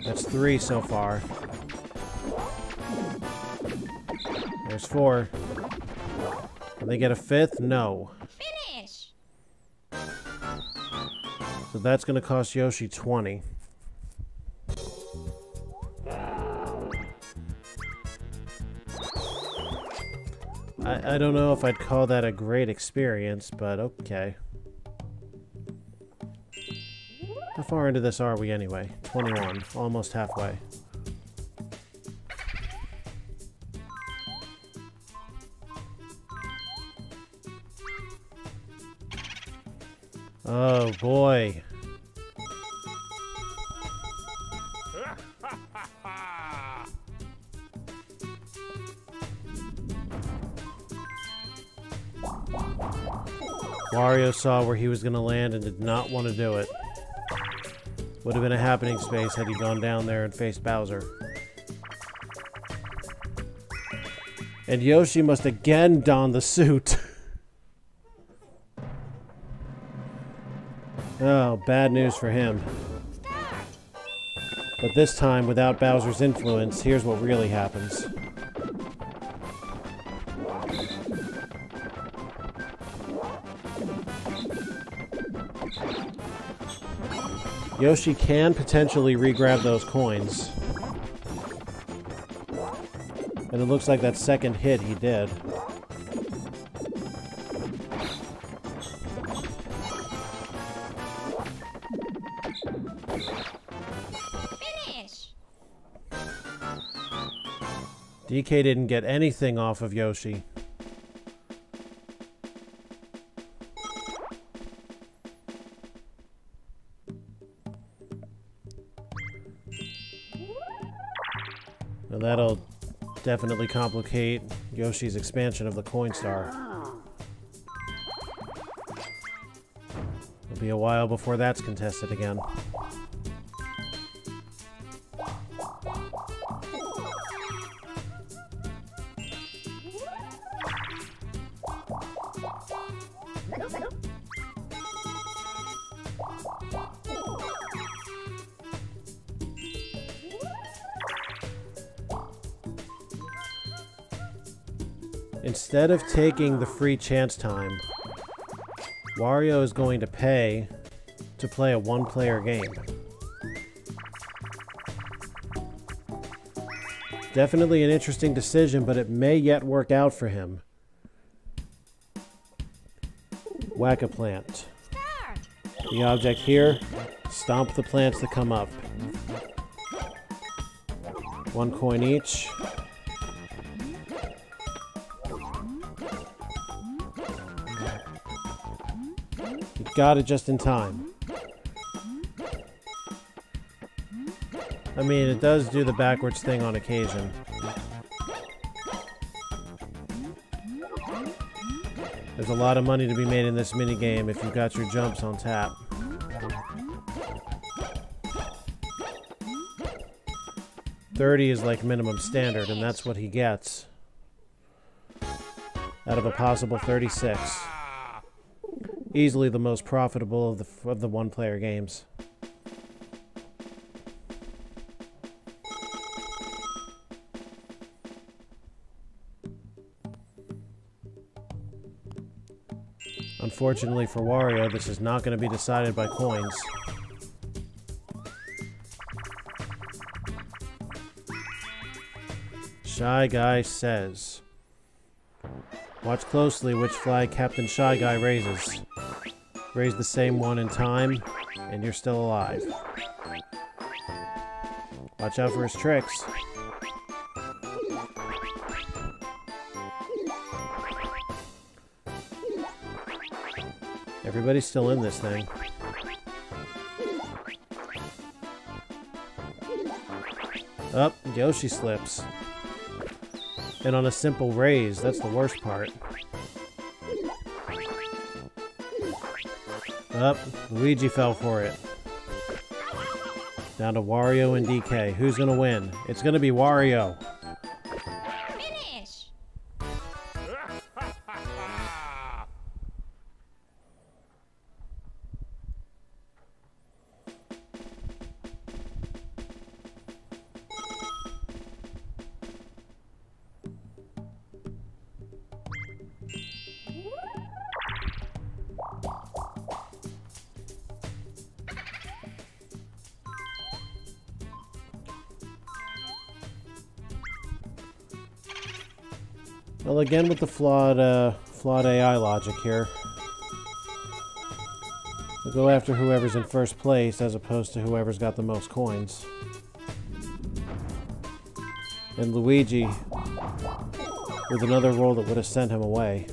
That's 3 so far. There's 4. Can they get a 5th? No. Finish. So that's going to cost Yoshi 20. I don't know if I'd call that a great experience, but okay. How far into this are we anyway? 21. Almost halfway. Oh boy. Wario saw where he was going to land and did not want to do it. Would have been a happening space had he gone down there and faced Bowser. And Yoshi must again don the suit. Oh, bad news for him. But this time, without Bowser's influence, here's what really happens. Yoshi can potentially re-grab those coins. And it looks like that second hit he did. Finish. DK didn't get anything off of Yoshi. Now that'll definitely complicate Yoshi's expansion of the coin star. It'll be a while before that's contested again. Instead of taking the free chance time, Wario is going to pay to play a one-player game. Definitely an interesting decision, but it may yet work out for him. Whack-a-plant. Start. The object here, stomp the plants that come up. 1 coin each. Got it just in time. I mean, it does do the backwards thing on occasion. There's a lot of money to be made in this minigame if you've got your jumps on tap. 30 is like minimum standard, and that's what he gets out of a possible 36. Easily the most profitable of the one-player games. Unfortunately for Wario, this is not going to be decided by coins. Shy Guy says. Watch closely which flag Captain Shy Guy raises. Raise the same one in time, and you're still alive. Watch out for his tricks. Everybody's still in this thing. Up, Yoshi slips. And on a simple raise, that's the worst part. Up, Luigi fell for it. Down to Wario and DK. Who's gonna win? It's gonna be Wario. Finish. Well, again with the flawed AI logic here. We'll go after whoever's in first place as opposed to whoever's got the most coins. And Luigi with another roll that would have sent him away.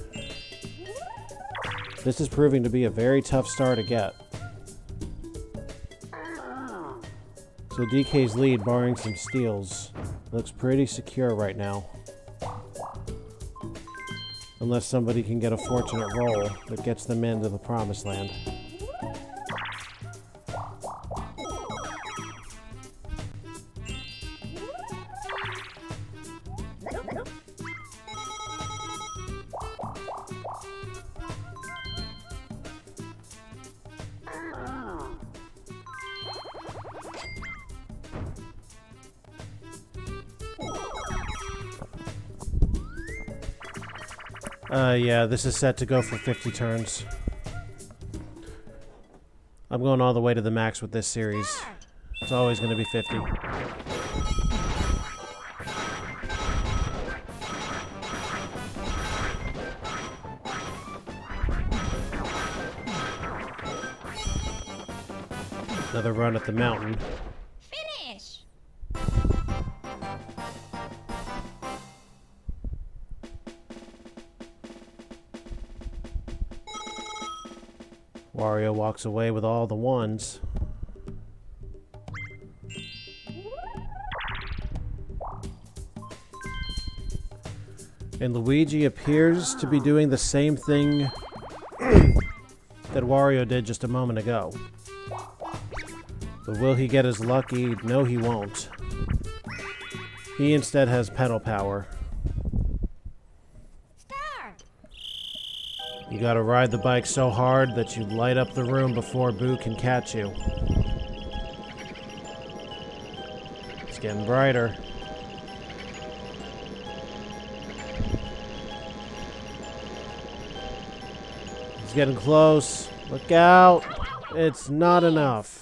This is proving to be a very tough star to get. So DK's lead, barring some steals, looks pretty secure right now. Unless somebody can get a fortunate roll that gets them into the promised land. Yeah, this is set to go for 50 turns. I'm going all the way to the max with this series. It's always going to be 50. Another run at the mountain. Finish. Wario walks away with all the ones. And Luigi appears to be doing the same thing that Wario did just a moment ago. But will he get as lucky? No, he won't. He instead has pedal power. You gotta ride the bike so hard that you light up the room before Boo can catch you. It's getting brighter. He's getting close. Look out! It's not enough.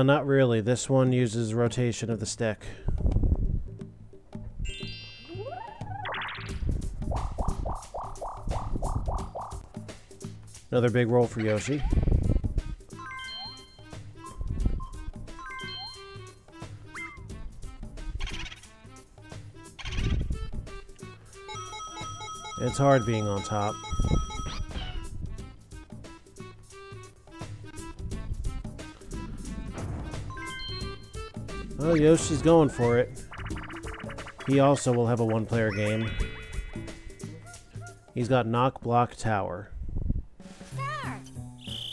Not really. This one uses rotation of the stick. Another big roll for Yoshi. It's hard being on top. Oh, Yoshi's going for it. He also will have a one-player game. He's got Knock, Block, Tower.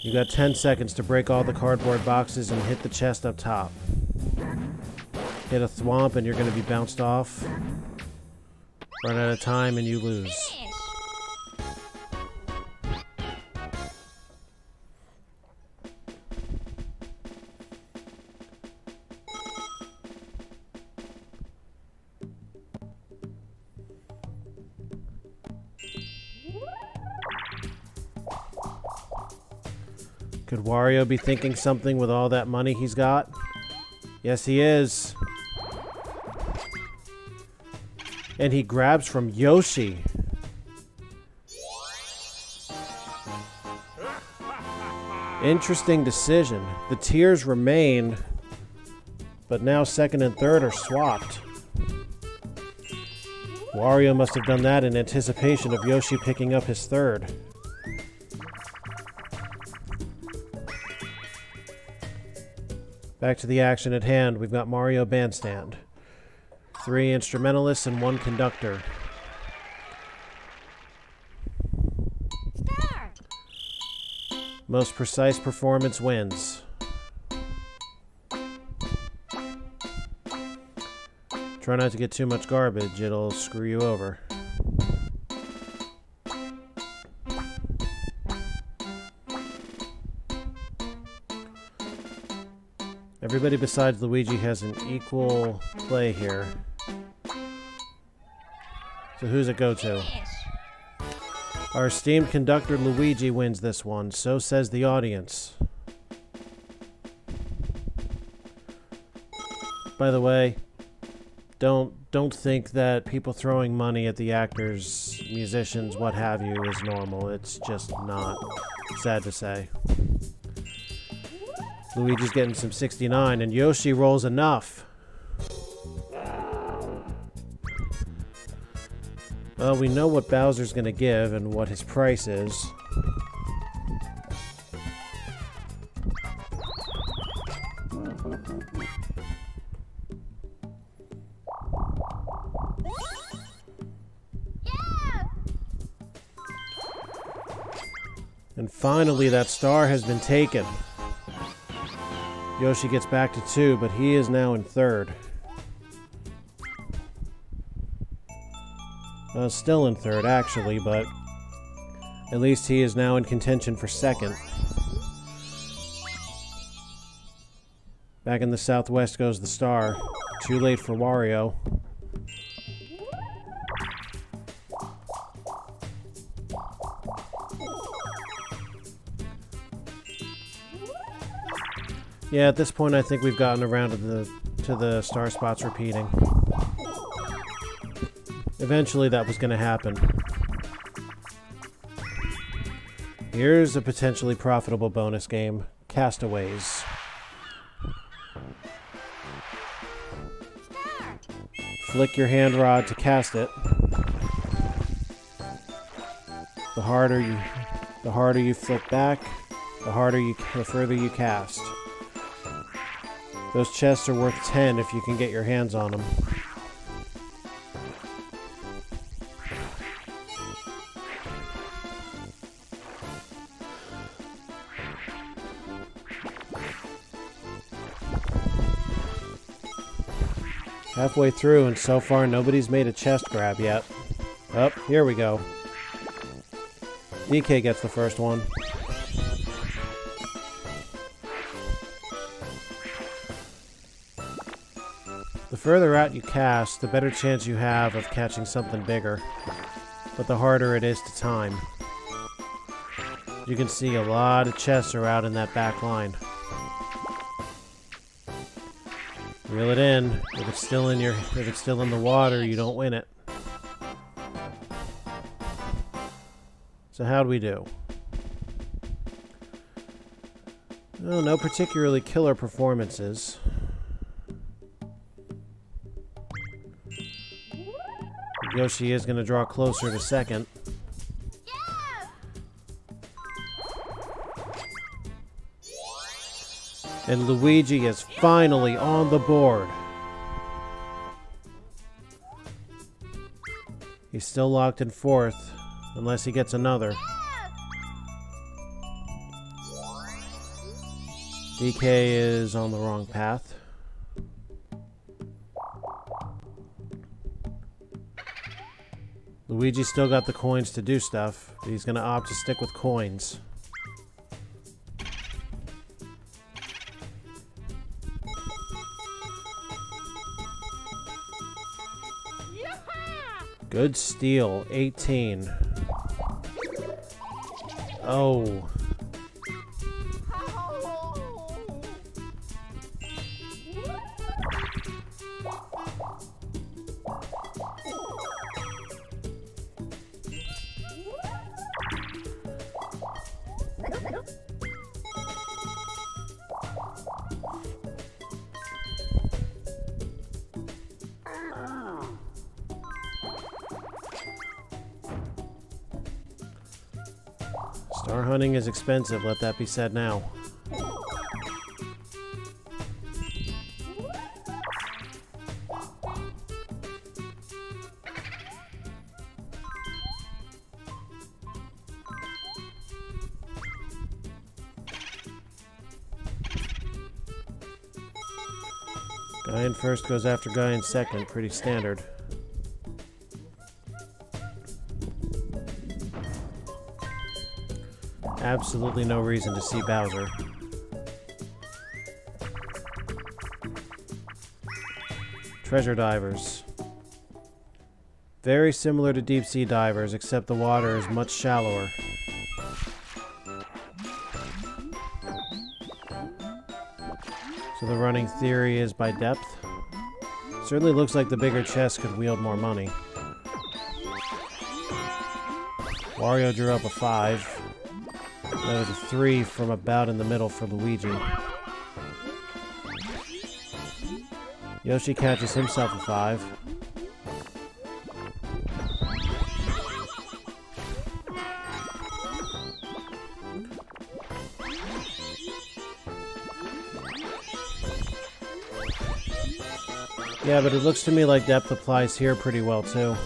You got 10 seconds to break all the cardboard boxes and hit the chest up top. Hit a thwomp and you're going to be bounced off. Run out of time and you lose. Finish. Could Wario be thinking something with all that money he's got? Yes, he is. And he grabs from Yoshi. Interesting decision. The tiers remain, but now second and third are swapped. Wario must have done that in anticipation of Yoshi picking up his third. Back to the action at hand, we've got Mario Bandstand. 3 instrumentalists and 1 conductor. Start. Most precise performance wins. Try not to get too much garbage, it'll screw you over. Everybody besides Luigi has an equal play here. So who's it go to? Finish. Our esteemed conductor Luigi wins this one, so says the audience. By the way, don't think that people throwing money at the actors, musicians, what have you is normal. It's just not. Sad to say. Luigi's getting some 69, and Yoshi rolls enough. Well, we know what Bowser's gonna give and what his price is. And finally, that star has been taken. Yoshi gets back to 2, but he is now in third. Still in third, actually, but at least he is now in contention for second. Back in the southwest goes the star. Too late for Wario. Yeah, at this point I think we've gotten around to the star spots repeating. Eventually that was going to happen. Here's a potentially profitable bonus game, Castaways. Start. Flick your hand rod to cast it. The harder you flick back, the further you cast. Those chests are worth 10 if you can get your hands on them. Halfway through, and so far nobody's made a chest grab yet. Oh, here we go. DK gets the first one. The further out you cast, the better chance you have of catching something bigger, but the harder it is to time. You can see a lot of chests are out in that back line. Reel it in. If it's still in the water, you don't win it. So how'd we do? Well, no particularly killer performances. Yoshi is going to draw closer to second. And Luigi is finally on the board. He's still locked in fourth, unless he gets another. DK is on the wrong path. Luigi still got the coins to do stuff, but he's going to opt to stick with coins. Good steal, 18. Oh. Star hunting is expensive, let that be said now. Guy in first goes after guy in second, pretty standard. Absolutely no reason to see Bowser. Treasure divers. Very similar to deep sea divers, except the water is much shallower. So the running theory is by depth. Certainly looks like the bigger chest could wield more money. Wario drew up a 5. That was a 3 from about in the middle for Luigi. Yoshi catches himself a 5. Yeah, but it looks to me like depth applies here pretty well too.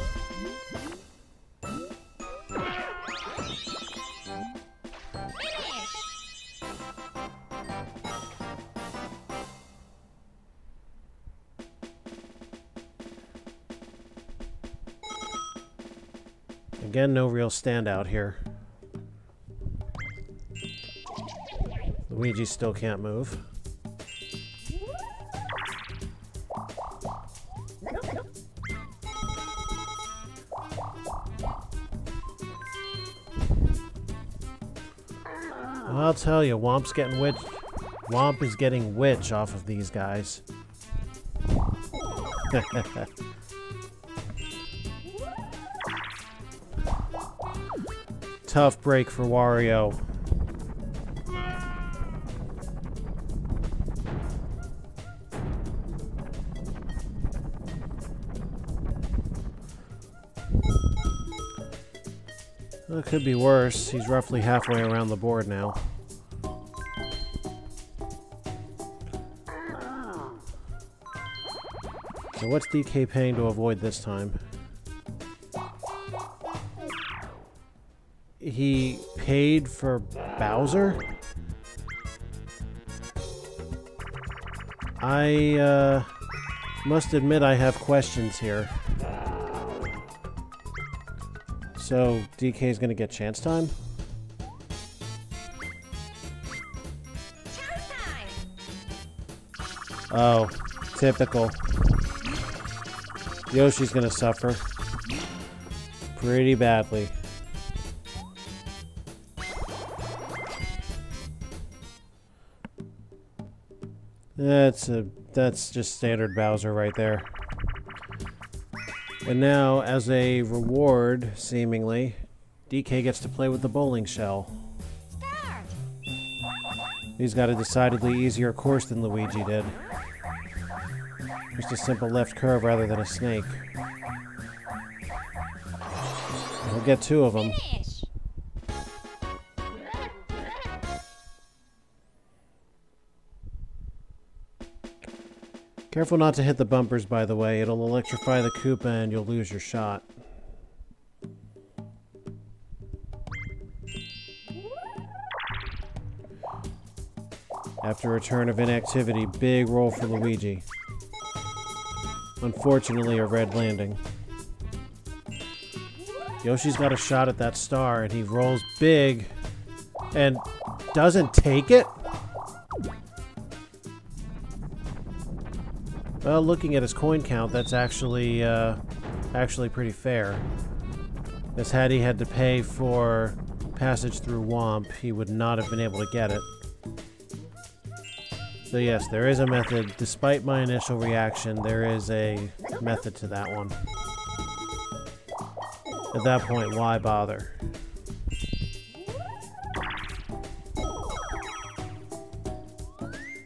Again, no real standout here. Luigi still can't move. I'll tell you, Womp is getting witch off of these guys. Tough break for Wario. Well, it could be worse. He's roughly halfway around the board now. So what's DK paying to avoid this time? He paid for Bowser? I must admit I have questions here. So DK is going to get chance time? Oh, typical. Yoshi's going to suffer pretty badly. That's just standard Bowser right there. And now, as a reward, seemingly, DK gets to play with the bowling shell. Start. He's got a decidedly easier course than Luigi did. Just a simple left curve rather than a snake. He'll get 2 of them. Finish. Careful not to hit the bumpers, by the way. It'll electrify the Koopa and you'll lose your shot. After a turn of inactivity, big roll for Luigi. Unfortunately, a red landing. Yoshi's got a shot at that star, and he rolls big and doesn't take it? Well, looking at his coin count, that's actually pretty fair. As had he had to pay for passage through Womp, he would not have been able to get it. So yes, there is a method. Despite my initial reaction, there is a method to that one. At that point, why bother?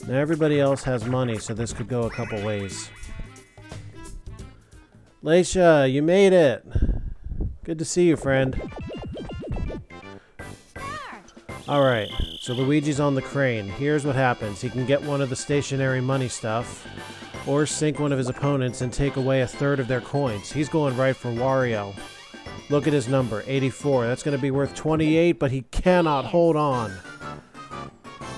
Now everybody else has money, so this could go a couple ways. Leisha, you made it! Good to see you, friend. Alright, so Luigi's on the crane. Here's what happens. He can get one of the stationary money stuff, or sink one of his opponents and take away a third of their coins. He's going right for Wario. Look at his number, 84. That's going to be worth 28, but he cannot hold on.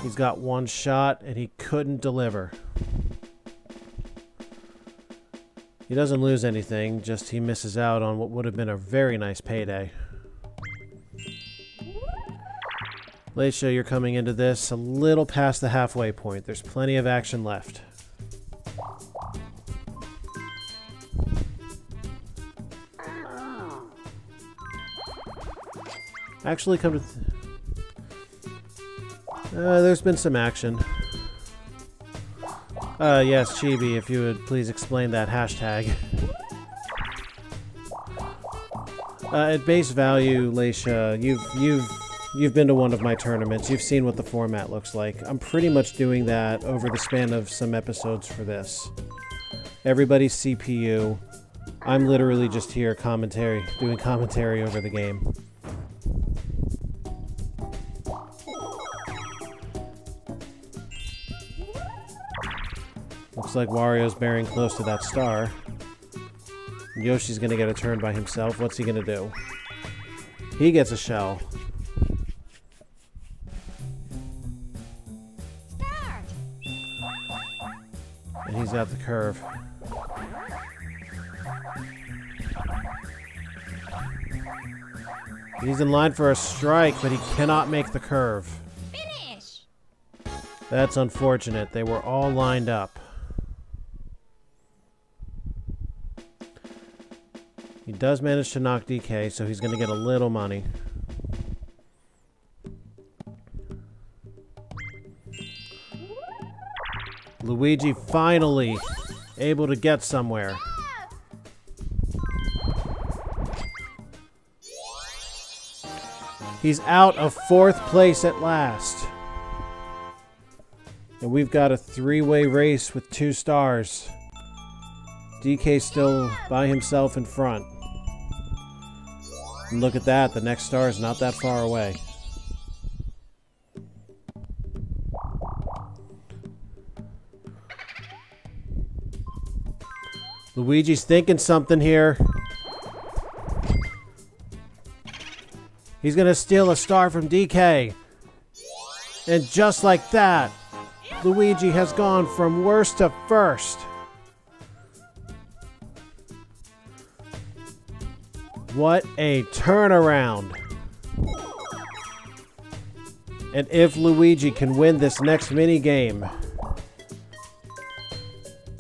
He's got one shot, and he couldn't deliver. He doesn't lose anything, just he misses out on what would have been a very nice payday. Leisha, you're coming into this a little past the halfway point. There's plenty of action left. Actually, come to... there's been some action. Yes, Chibi, if you would please explain that hashtag. At base value, Leisha, you've been to one of my tournaments. You've seen what the format looks like. I'm pretty much doing that over the span of some episodes for this. Everybody's CPU. I'm literally just here doing commentary over the game. Looks like Wario's bearing close to that star. Yoshi's gonna get a turn by himself. What's he gonna do? He gets a shell. And he's got the curve. He's in line for a strike, but he cannot make the curve. Finish. That's unfortunate. They were all lined up. He does manage to knock DK, so he's going to get a little money. Luigi finally able to get somewhere. He's out of 4th place at last. And we've got a 3-way race with 2 stars. DK still by himself in front. And look at that, the next star is not that far away. Luigi's thinking something here. He's gonna steal a star from DK. And just like that, Luigi has gone from worst to first. What a turnaround. And if Luigi can win this next mini game,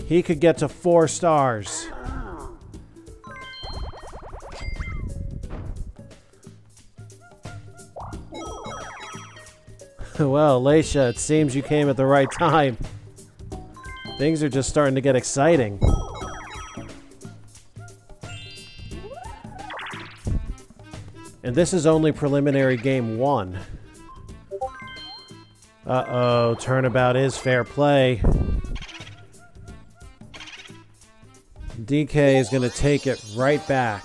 he could get to 4 stars. Well, Leisha, it seems you came at the right time. Things are just starting to get exciting. And this is only preliminary game 1. Uh-oh, turnabout is fair play. DK is going to take it right back.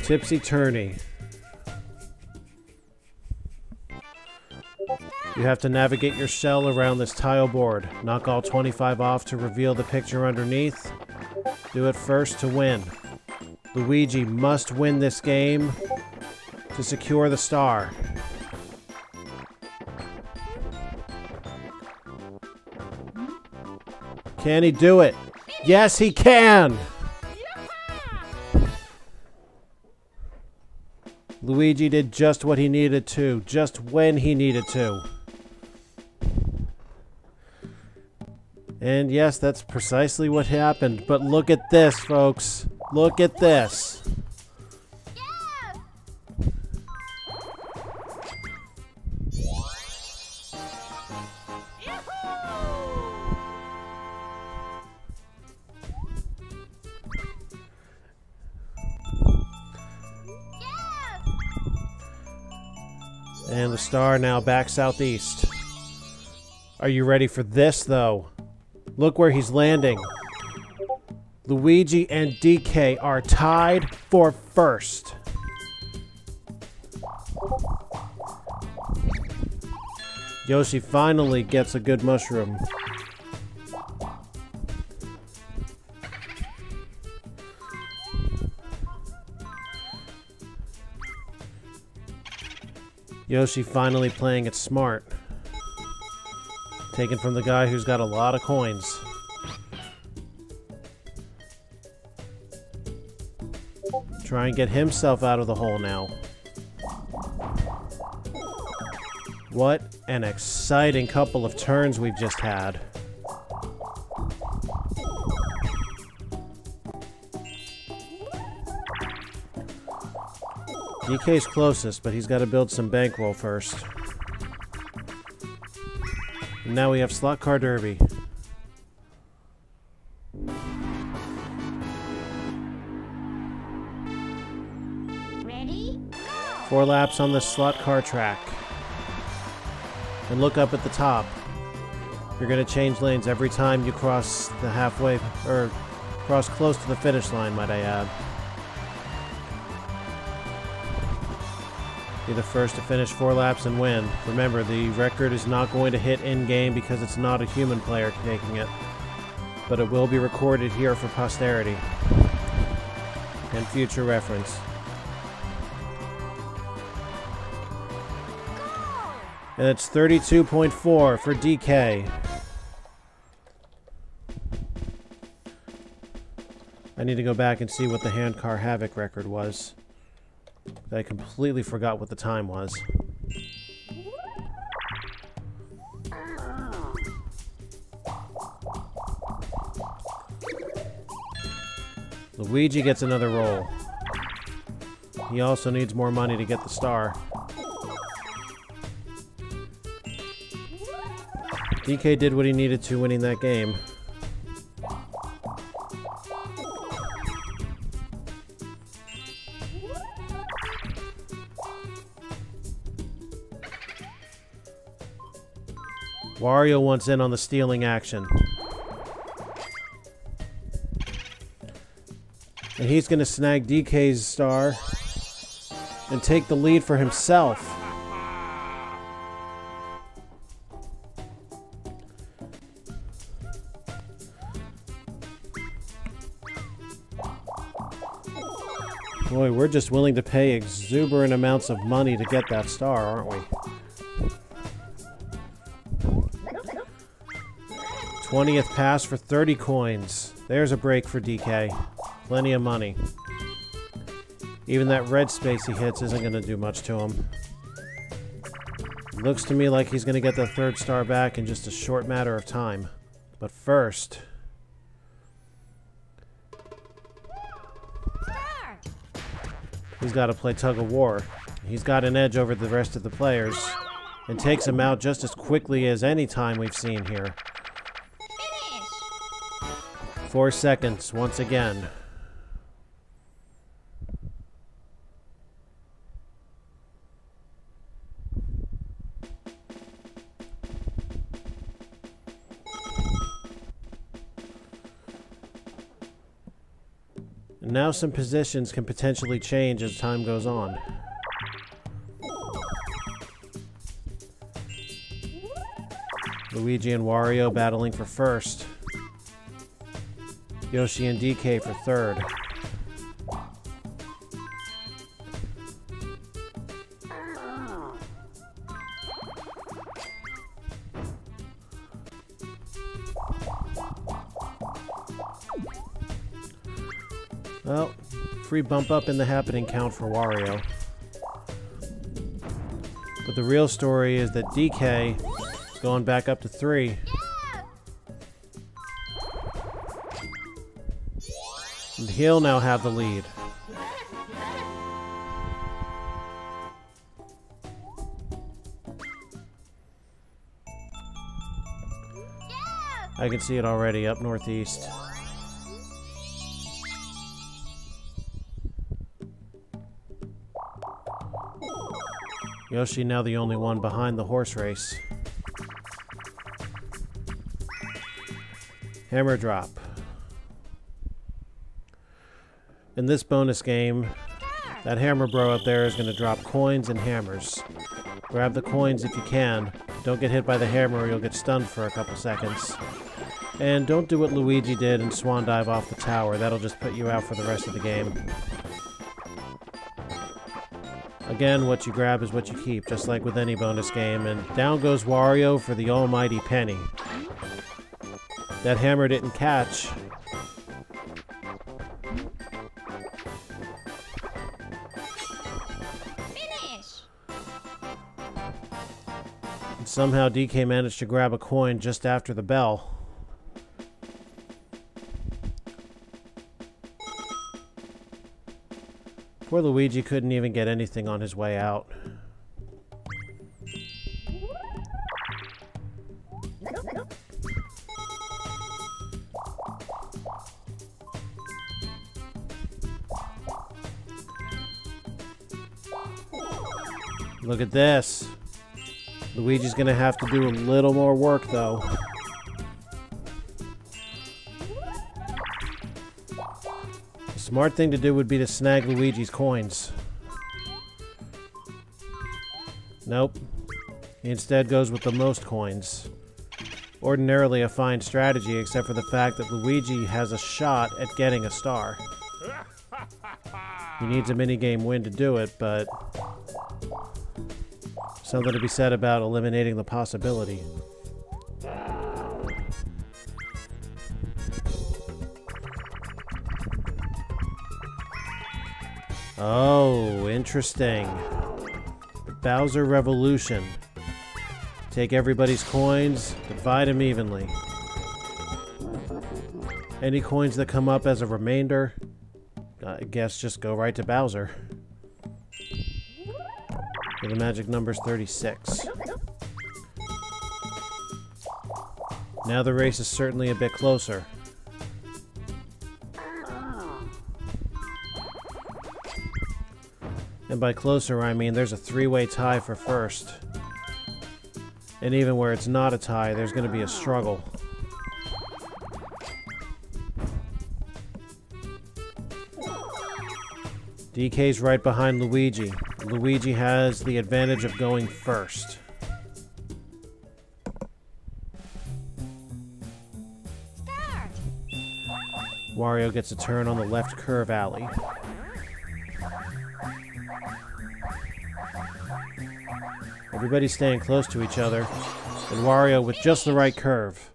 Tipsy-turny. You have to navigate your shell around this tile board. Knock all 25 off to reveal the picture underneath. Do it first to win. Luigi must win this game to secure the star. Can he do it? Yes, he can! Luigi did just what he needed to, just when he needed to. And yes, that's precisely what happened. But look at this, folks. Look at this. And the star now back southeast. Are you ready for this, though? Look where he's landing. Luigi and DK are tied for first. Yoshi finally gets a good mushroom. Yoshi finally playing it smart. Taken from the guy who's got a lot of coins. Try and get himself out of the hole now. What an exciting couple of turns we've just had. DK's closest, but he's got to build some bankroll first. And now we have Slot Car Derby. Ready? Go! 4 laps on the slot car track. And look up at the top. You're going to change lanes every time you cross the halfway, or cross close to the finish line, might I add. Be the first to finish 4 laps and win. Remember, the record is not going to hit in-game because it's not a human player taking it. But it will be recorded here for posterity and future reference. And it's 32.4 for DK. I need to go back and see what the Handcar Havoc record was. I completely forgot what the time was. Luigi gets another roll. He also needs more money to get the star. DK did what he needed to winning that game. Wario wants in on the stealing action. And he's going to snag DK's star and take the lead for himself. Boy, we're just willing to pay exuberant amounts of money to get that star, aren't we? 20th pass for 30 coins. There's a break for DK. Plenty of money. Even that red space he hits isn't going to do much to him. Looks to me like he's going to get the 3rd star back in just a short matter of time. But first... he's got to play tug of war. He's got an edge over the rest of the players and takes him out just as quickly as any time we've seen here. 4 seconds once again. And now some positions can potentially change as time goes on. Luigi and Wario battling for first. Yoshi and DK for third. Well, free bump up in the happening count for Wario. But the real story is that DK is going back up to 3. And he'll now have the lead. I can see it already up northeast. Yoshi now the only one behind the horse race. Hammer drop. In this bonus game, that hammer bro up there is going to drop coins and hammers. Grab the coins if you can. Don't get hit by the hammer or you'll get stunned for a couple seconds. And don't do what Luigi did and swan dive off the tower. That'll just put you out for the rest of the game. Again, what you grab is what you keep, just like with any bonus game, and down goes Wario for the almighty penny. That hammer didn't catch. Finish! And somehow DK managed to grab a coin just after the bell. Poor Luigi couldn't even get anything on his way out. Look at this. Luigi's gonna have to do a little more work, though. The smart thing to do would be to snag Luigi's coins. Nope. He instead goes with the most coins. Ordinarily a fine strategy, except for the fact that Luigi has a shot at getting a star. He needs a minigame win to do it, but something to be said about eliminating the possibility. Oh, interesting. The Bowser Revolution. Take everybody's coins, divide them evenly. Any coins that come up as a remainder, I guess just go right to Bowser. So the magic number's 36. Now the race is certainly a bit closer. And by closer, I mean there's a three-way tie for first. And even where it's not a tie, there's going to be a struggle. DK's right behind Luigi. Luigi has the advantage of going first. Start! Wario gets a turn on the left curve alley. Everybody's staying close to each other, and Wario, with just the right curve,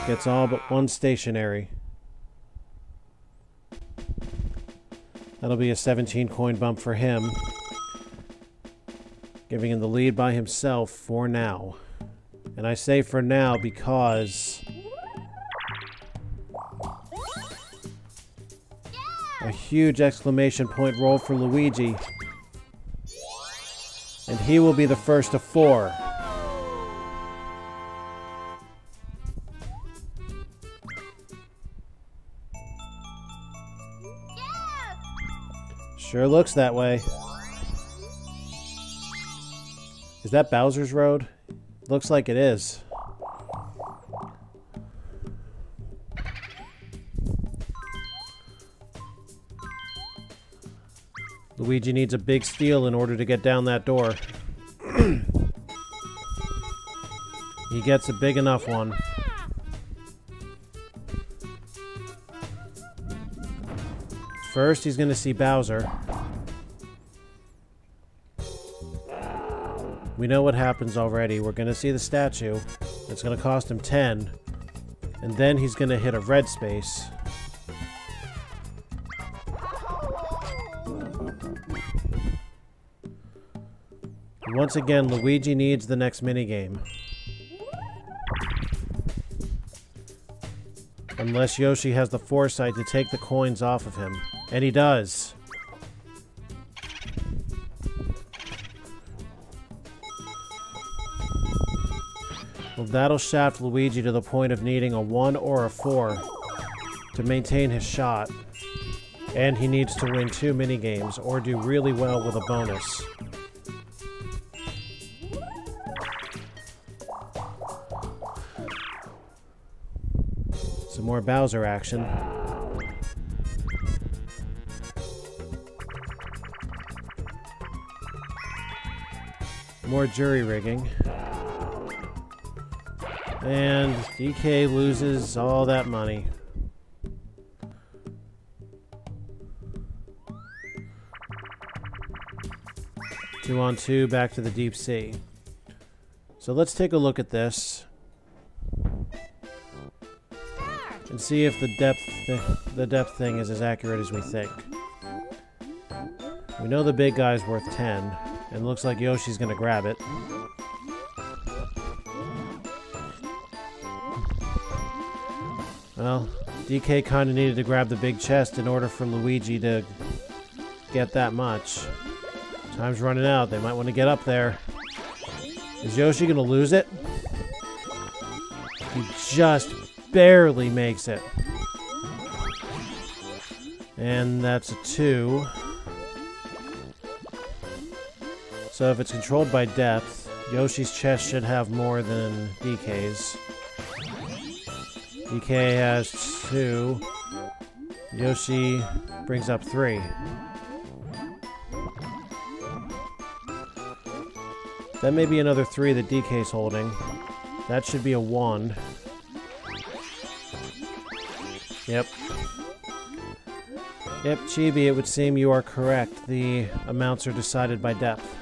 gets all but one stationary. That'll be a 17 coin bump for him, giving him the lead by himself for now. And I say for now because a huge exclamation point roll for Luigi. And he will be the first of 4. Sure looks that way. Is that Bowser's Road? Looks like it is. Luigi needs a big steal in order to get down that door. He gets a big enough one. First, he's going to see Bowser. We know what happens already. We're going to see the statue. It's going to cost him 10. And then he's going to hit a red space. Once again, Luigi needs the next minigame. Unless Yoshi has the foresight to take the coins off of him. And he does. Well, that'll shaft Luigi to the point of needing a 1 or a 4 to maintain his shot. And he needs to win 2 minigames or do really well with a bonus. Some more Bowser action. More jury rigging. And DK loses all that money. Two on two, back to the deep sea. So let's take a look at this and see if the depth thing is as accurate as we think. We know the big guy's worth 10, and it looks like Yoshi's gonna grab it. Well, DK kind of needed to grab the big chest in order for Luigi to get that much. Time's running out. They might want to get up there. Is Yoshi going to lose it? He just barely makes it. And that's a 2. So if it's controlled by depth, Yoshi's chest should have more than DK's. DK has 2. Yoshi brings up 3. That may be another 3 that DK's holding. That should be a 1. Yep. Yep, Chibi, it would seem you are correct. The amounts are decided by depth.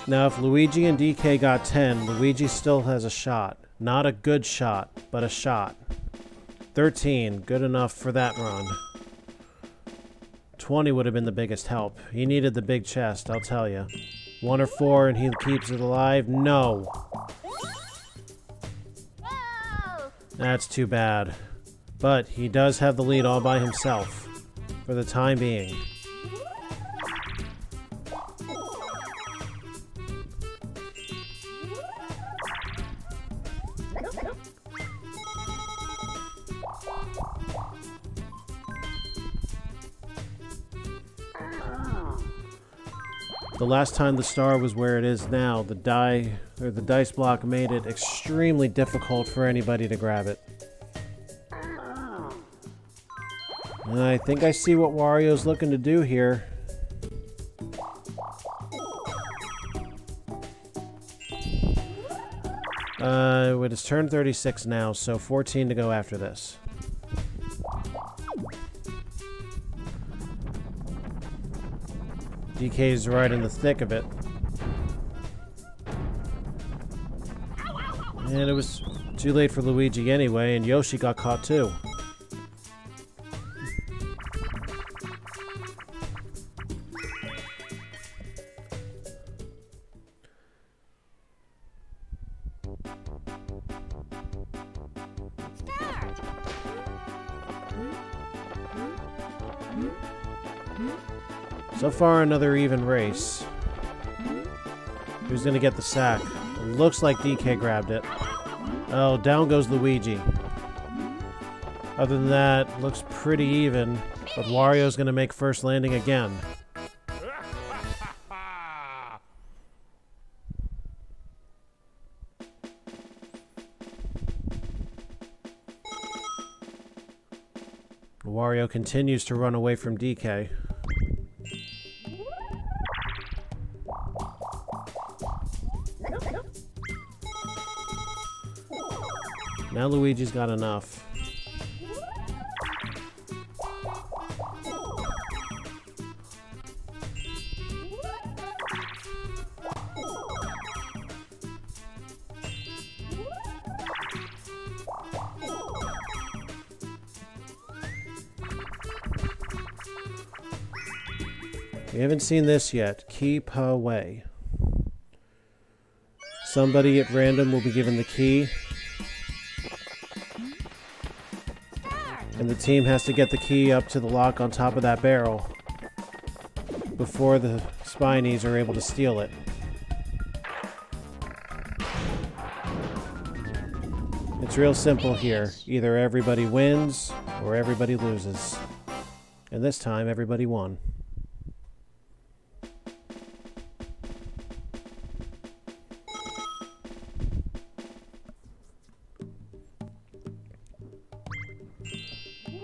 Now, if Luigi and DK got 10, Luigi still has a shot. Not a good shot, but a shot. 13, good enough for that run. 20 would have been the biggest help. He needed the big chest, I'll tell you. 1 or 4 and he keeps it alive? No. Whoa! That's too bad. But he does have the lead all by himself. For the time being. The last time the star was where it is now, the dice block made it extremely difficult for anybody to grab it. And I think I see what Wario's looking to do here. It is turn 36 now, so 14 to go after this. DK's right in the thick of it. And it was too late for Luigi anyway, and Yoshi got caught too. So far, another even race. Who's gonna get the sack? It looks like DK grabbed it. Oh, down goes Luigi. Other than that, looks pretty even, but Wario's gonna make first landing again. Wario continues to run away from DK. Now Luigi's got enough. We haven't seen this yet. Keep away. Somebody at random will be given the key. And the team has to get the key up to the lock on top of that barrel before the Spinies are able to steal it. It's real simple here. Either everybody wins or everybody loses. And this time, everybody won.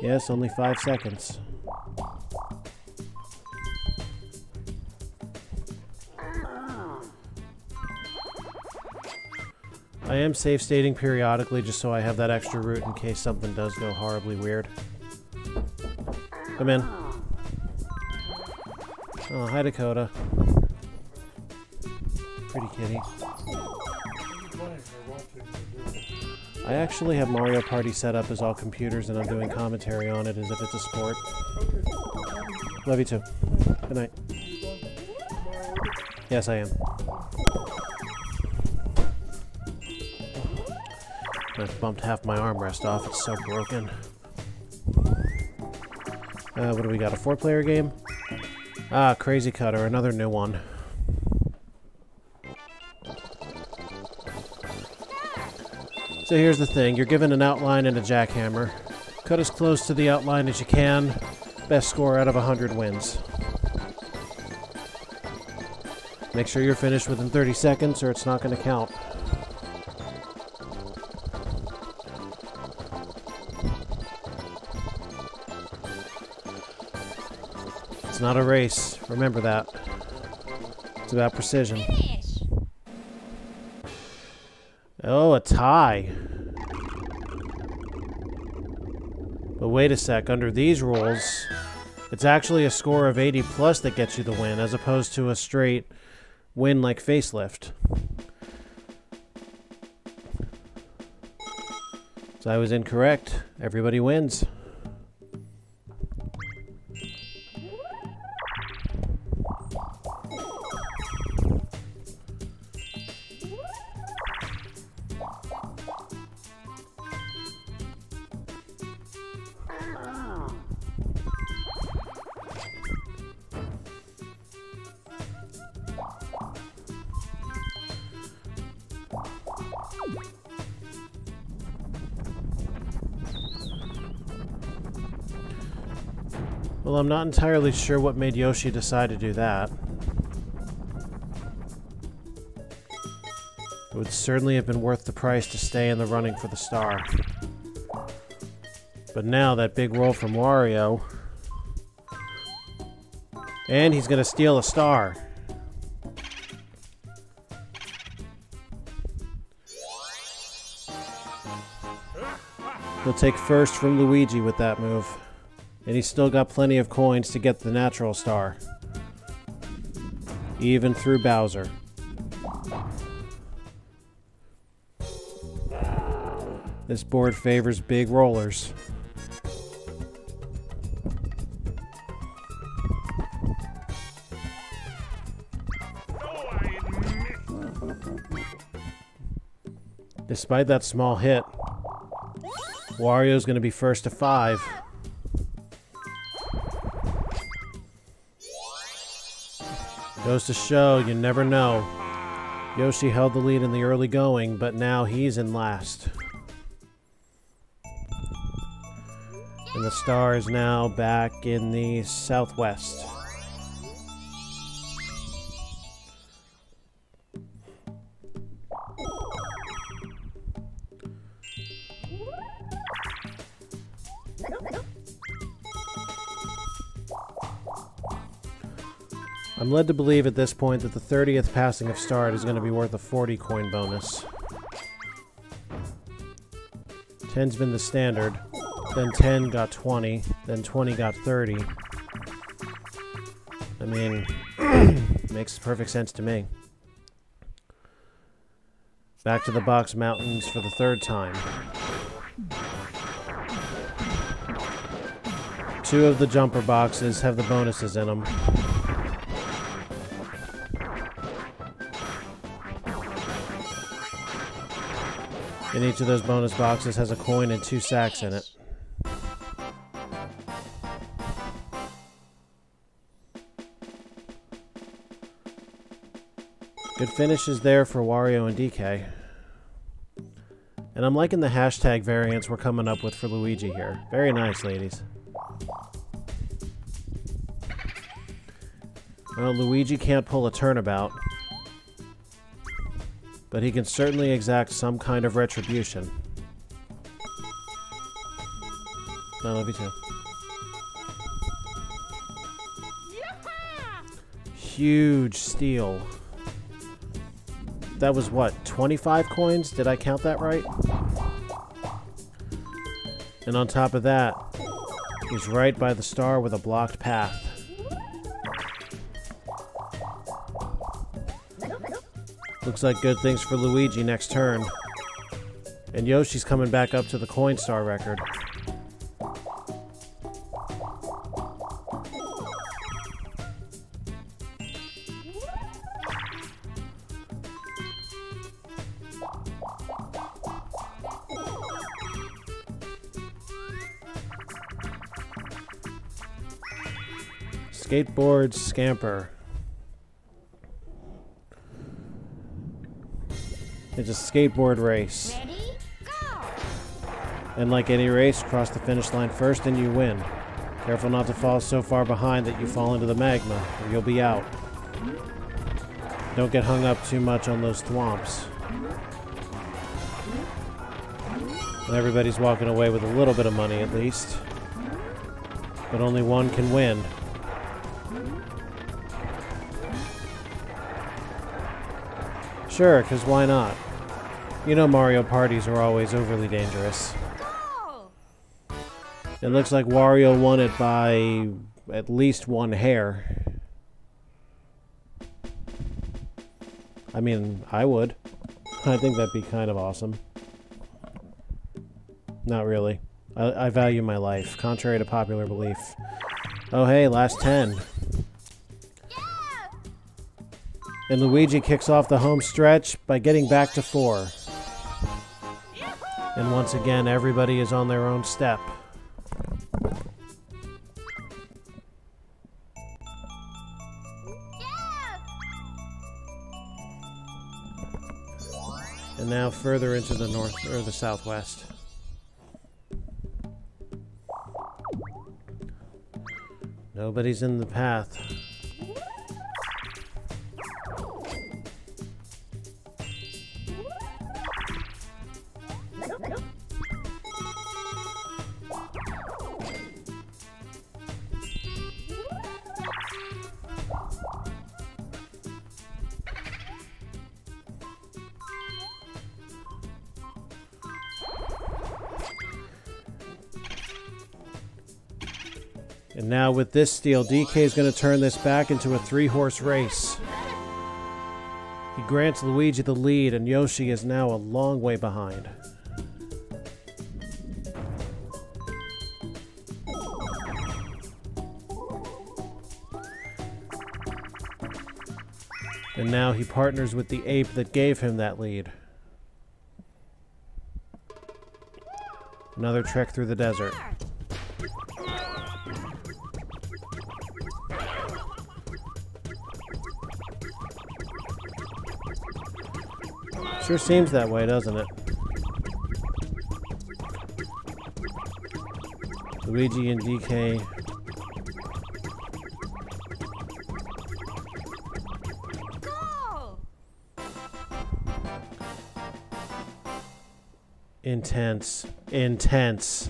Yes, only 5 seconds. I am safe stating periodically just so I have that extra route in case something does go horribly weird. Come in. Oh, hi Dakota. Pretty kitty. I actually have Mario Party set up as all computers and I'm doing commentary on it as if it's a sport. Love you too. Good night. Yes, I am. I bumped half my armrest off. It's so broken. What do we got? A 4-player game? Ah, Crazy Cutter, another new one. So here's the thing, you're given an outline and a jackhammer. Cut as close to the outline as you can. Best score out of 100 wins. Make sure you're finished within 30 seconds or it's not going to count. It's not a race, remember that. It's about precision. Finish. Oh, a tie. But wait a sec, under these rules, it's actually a score of 80 plus that gets you the win, as opposed to a straight win like Facelift. So I was incorrect. Everybody wins. Well, I'm not entirely sure what made Yoshi decide to do that. It would certainly have been worth the price to stay in the running for the star. But now that big roll from Wario... And he's gonna steal a star. He'll take first from Luigi with that move. And he's still got plenty of coins to get the natural star. Even through Bowser. This board favors big rollers. Despite that small hit, Wario's going to be first to 5. Goes to show, you never know. Yoshi held the lead in the early going, but now he's in last. And the star is now back in the southwest. I'm led to believe at this point that the 30th passing of Start is going to be worth a 40 coin bonus. 10's been the standard. Then 10 got 20. Then 20 got 30. I mean, makes perfect sense to me. Back to the box mountains for the third time. 2 of the jumper boxes have the bonuses in them. And each of those bonus boxes has a coin and 2 sacks in it. Good finishes there for Wario and DK. And I'm liking the hashtag variants we're coming up with for Luigi here. Very nice, ladies. Well, Luigi can't pull a turnabout, but he can certainly exact some kind of retribution. I love you too. Huge steal. That was what, 25 coins? Did I count that right? And on top of that, he's right by the star with a blocked path. Looks like good things for Luigi next turn. And Yoshi's coming back up to the coin star record. Skateboard scamper. It's a skateboard race. Ready? Go! And like any race, cross the finish line first and you win. Careful not to fall so far behind that you fall into the magma, or you'll be out. Don't get hung up too much on those thwomps. And everybody's walking away with a little bit of money at least. But only one can win. Sure, because why not? You know Mario parties are always overly dangerous. Go! It looks like Wario won it by at least 1 hair. I mean, I would. I think that'd be kind of awesome. Not really. I value my life, contrary to popular belief. Oh hey, last 10. And Luigi kicks off the home stretch by getting back to 4. And once again, everybody is on their own step. And now further into the north, or the southwest. Nobody's in the path. And now with this steal, DK is going to turn this back into a 3-horse race. He grants Luigi the lead, and Yoshi is now a long way behind. And now he partners with the ape that gave him that lead. Another trek through the desert. Sure seems that way, doesn't it? Luigi and DK. Go! Intense. Intense.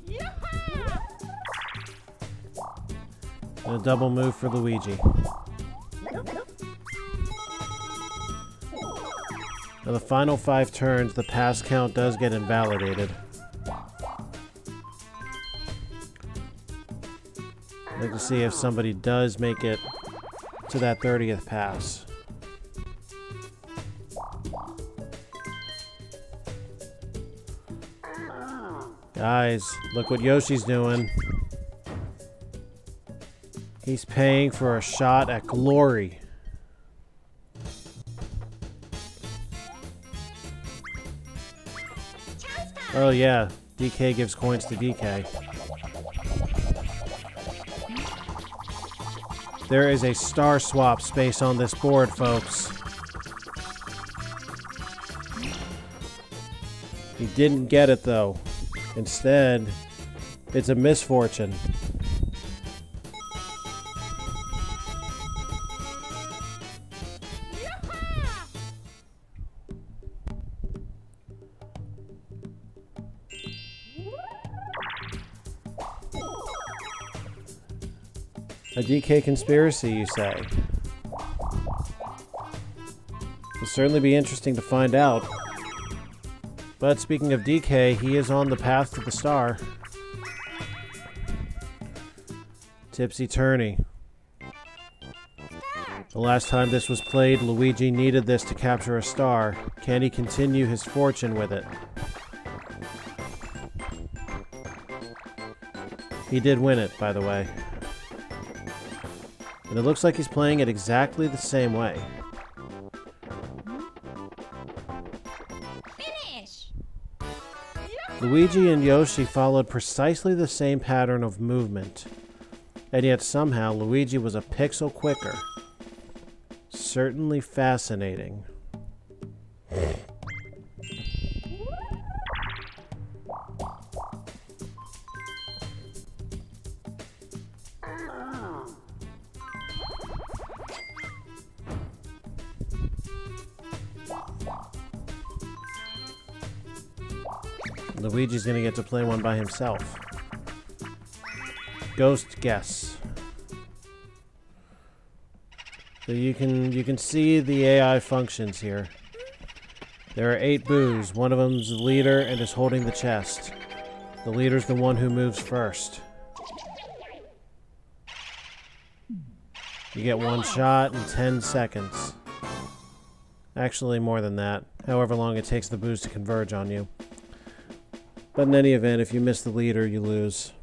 Yeah! a double move for Luigi. Now the final 5 turns, the pass count does get invalidated. I'd like to see if somebody does make it to that 30th pass. Guys, look what Yoshi's doing. He's paying for a shot at glory. Oh yeah, DK gives coins to DK. There is a star swap space on this board, folks. He didn't get it though. Instead, it's a misfortune. A DK conspiracy, you say? It'll certainly be interesting to find out. But speaking of DK, he is on the path to the star. Tipsy-turny. The last time this was played, Luigi needed this to capture a star. Can he continue his fortune with it? He did win it, by the way. And it looks like he's playing it exactly the same way. Finish! Luigi and Yoshi followed precisely the same pattern of movement. And yet somehow Luigi was a pixel quicker. Certainly fascinating. Luigi's gonna get to play one by himself. Ghost guess. So you can see the AI functions here. There are 8 boos. One of them's the leader and is holding the chest. The leader's the one who moves first. You get 1 shot in 10 seconds. Actually, more than that. However long it takes the boos to converge on you. But in any event, if you miss the leader, you lose.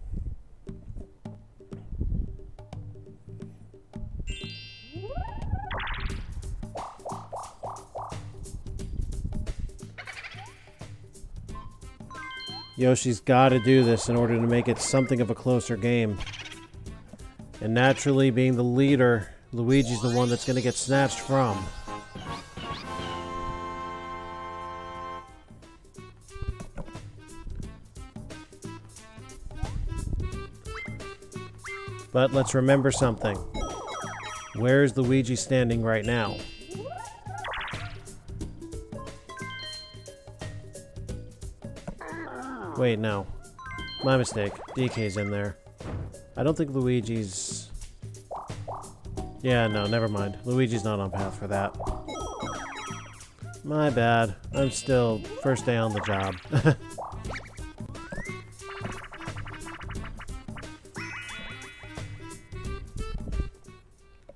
Yoshi's got to do this in order to make it something of a closer game. And naturally, being the leader, Luigi's the one that's going to get snatched from. But let's remember something. Where's Luigi standing right now? Wait, no. My mistake. DK's in there. I don't think Luigi's... Yeah, no, never mind. Luigi's not on path for that. My bad. I'm still first day on the job.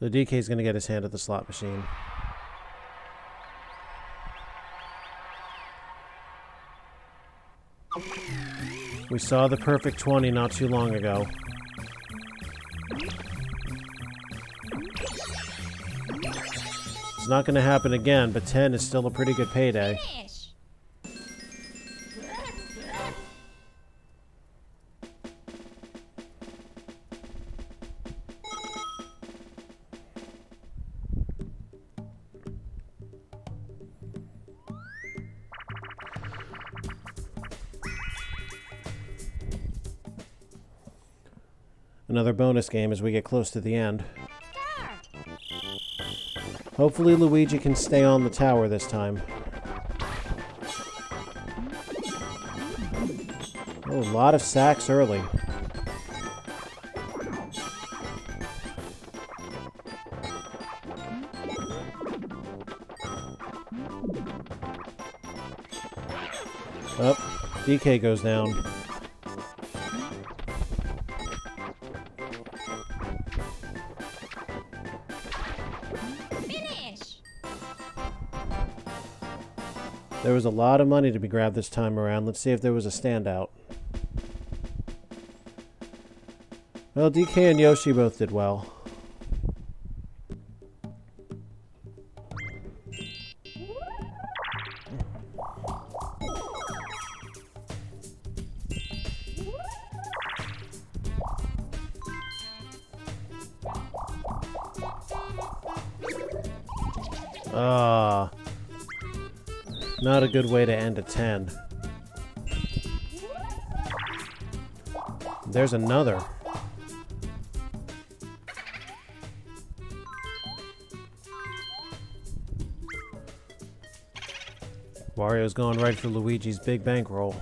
The DK's gonna get his hand at the slot machine. We saw the perfect 20 not too long ago. It's not gonna happen again, but 10 is still a pretty good payday. Finish! Another bonus game as we get close to the end. Hopefully Luigi can stay on the tower this time. Oh, a lot of sacks early. Oh, DK goes down. Finish. There was a lot of money to be grabbed this time around. Let's see if there was a standout. Well, DK and Yoshi both did well. Not a good way to end a 10. There's another. Wario's going right for Luigi's big bankroll.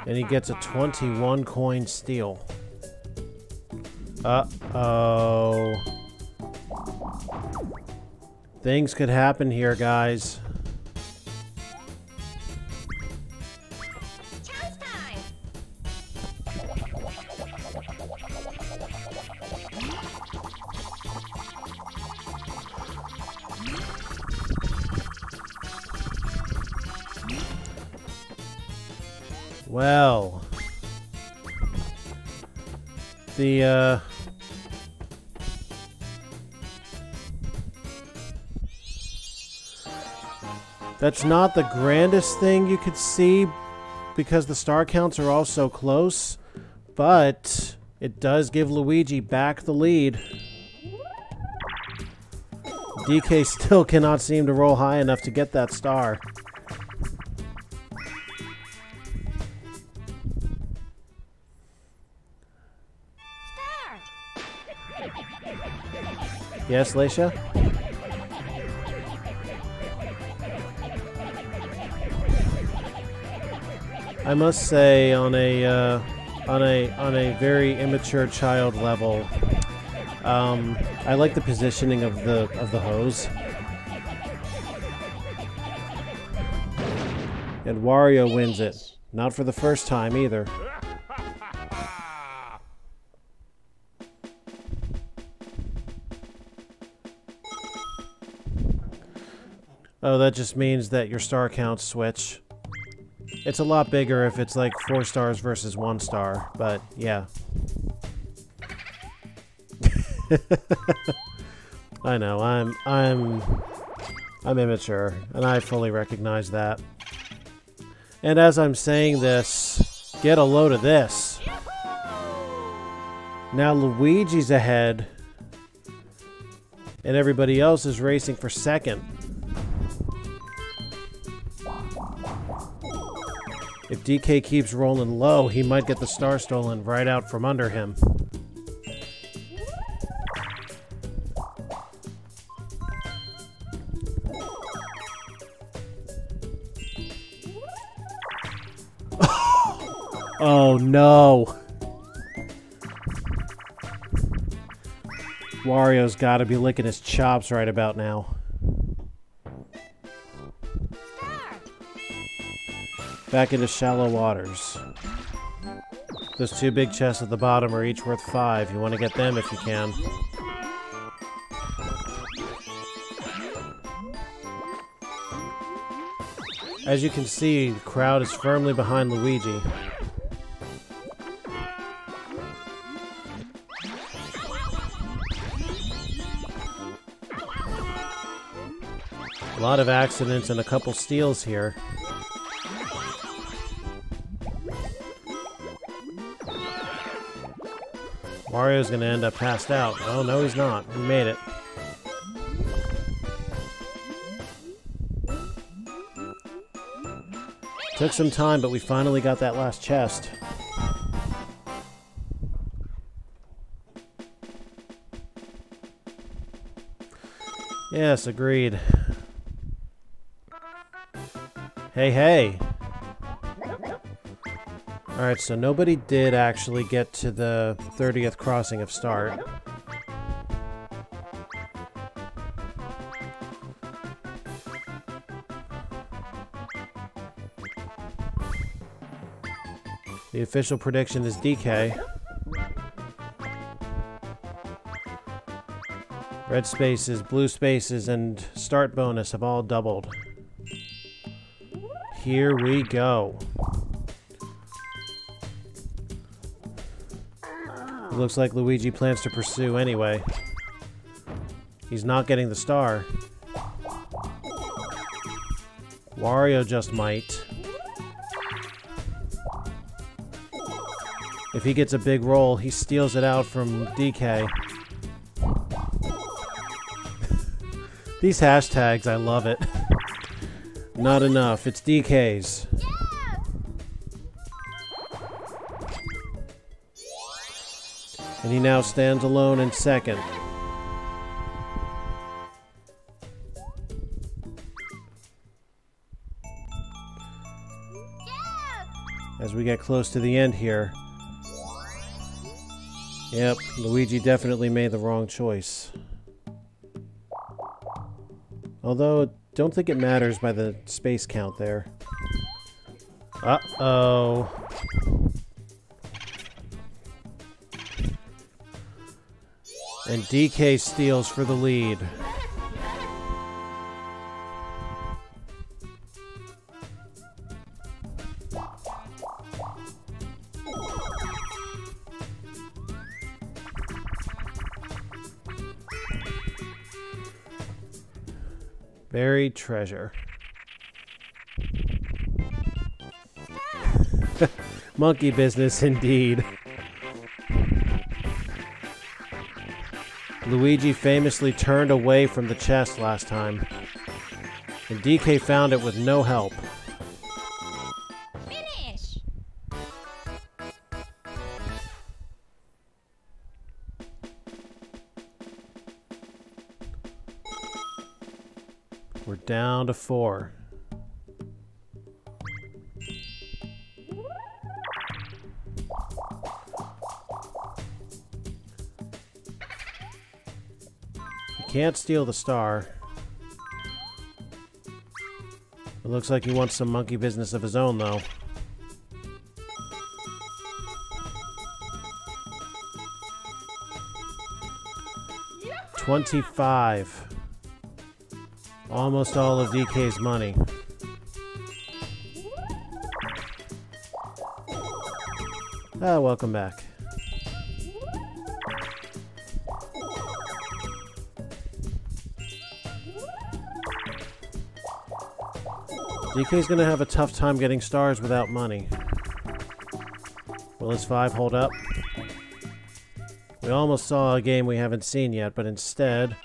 And he gets a 21 coin steal. Uh-oh. Things could happen here, guys. Chance time. Well, that's not the grandest thing you could see because the star counts are all so close, but it does give Luigi back the lead. DK still cannot seem to roll high enough to get that star. Yes, Leisha? I must say, on a very immature child level, I like the positioning of the hose. And Wario wins it. Not for the first time either. Oh, that just means that your star counts switch. It's a lot bigger if it's like 4 stars versus 1 star, but yeah. I know, I'm immature, and I fully recognize that. And as I'm saying this, get a load of this. Now Luigi's ahead, and everybody else is racing for second. If DK keeps rolling low, he might get the star stolen right out from under him. Oh no! Wario's gotta be licking his chops right about now. Back into shallow waters. Those 2 big chests at the bottom are each worth 5. You want to get them if you can. As you can see, the crowd is firmly behind Luigi. A lot of accidents and a couple steals here. Mario's gonna end up passed out. Oh, no, he's not. He made it. Took some time, but we finally got that last chest. Yes, agreed. Hey, hey! Alright, so nobody did actually get to the 30th crossing of start. The official prediction is DK. Red spaces, blue spaces, and start bonus have all doubled. Here we go. It looks like Luigi plans to pursue anyway. He's not getting the star. Wario just might. If he gets a big roll, he steals it out from DK. These hashtags, I love it. Not enough, it's DK's. And he now stands alone in second. As we get close to the end here. Yep, Luigi definitely made the wrong choice. Although, don't think it matters by the space count there. Uh-oh. And DK steals for the lead. Buried treasure. Monkey business indeed. Luigi famously turned away from the chest last time, and DK found it with no help. Finish. We're down to 4. He can't steal the star. It looks like he wants some monkey business of his own, though. $25. Almost all of DK's money. Ah, welcome back. DK's gonna have a tough time getting stars without money. Will his 5 hold up? We almost saw a game we haven't seen yet, but instead,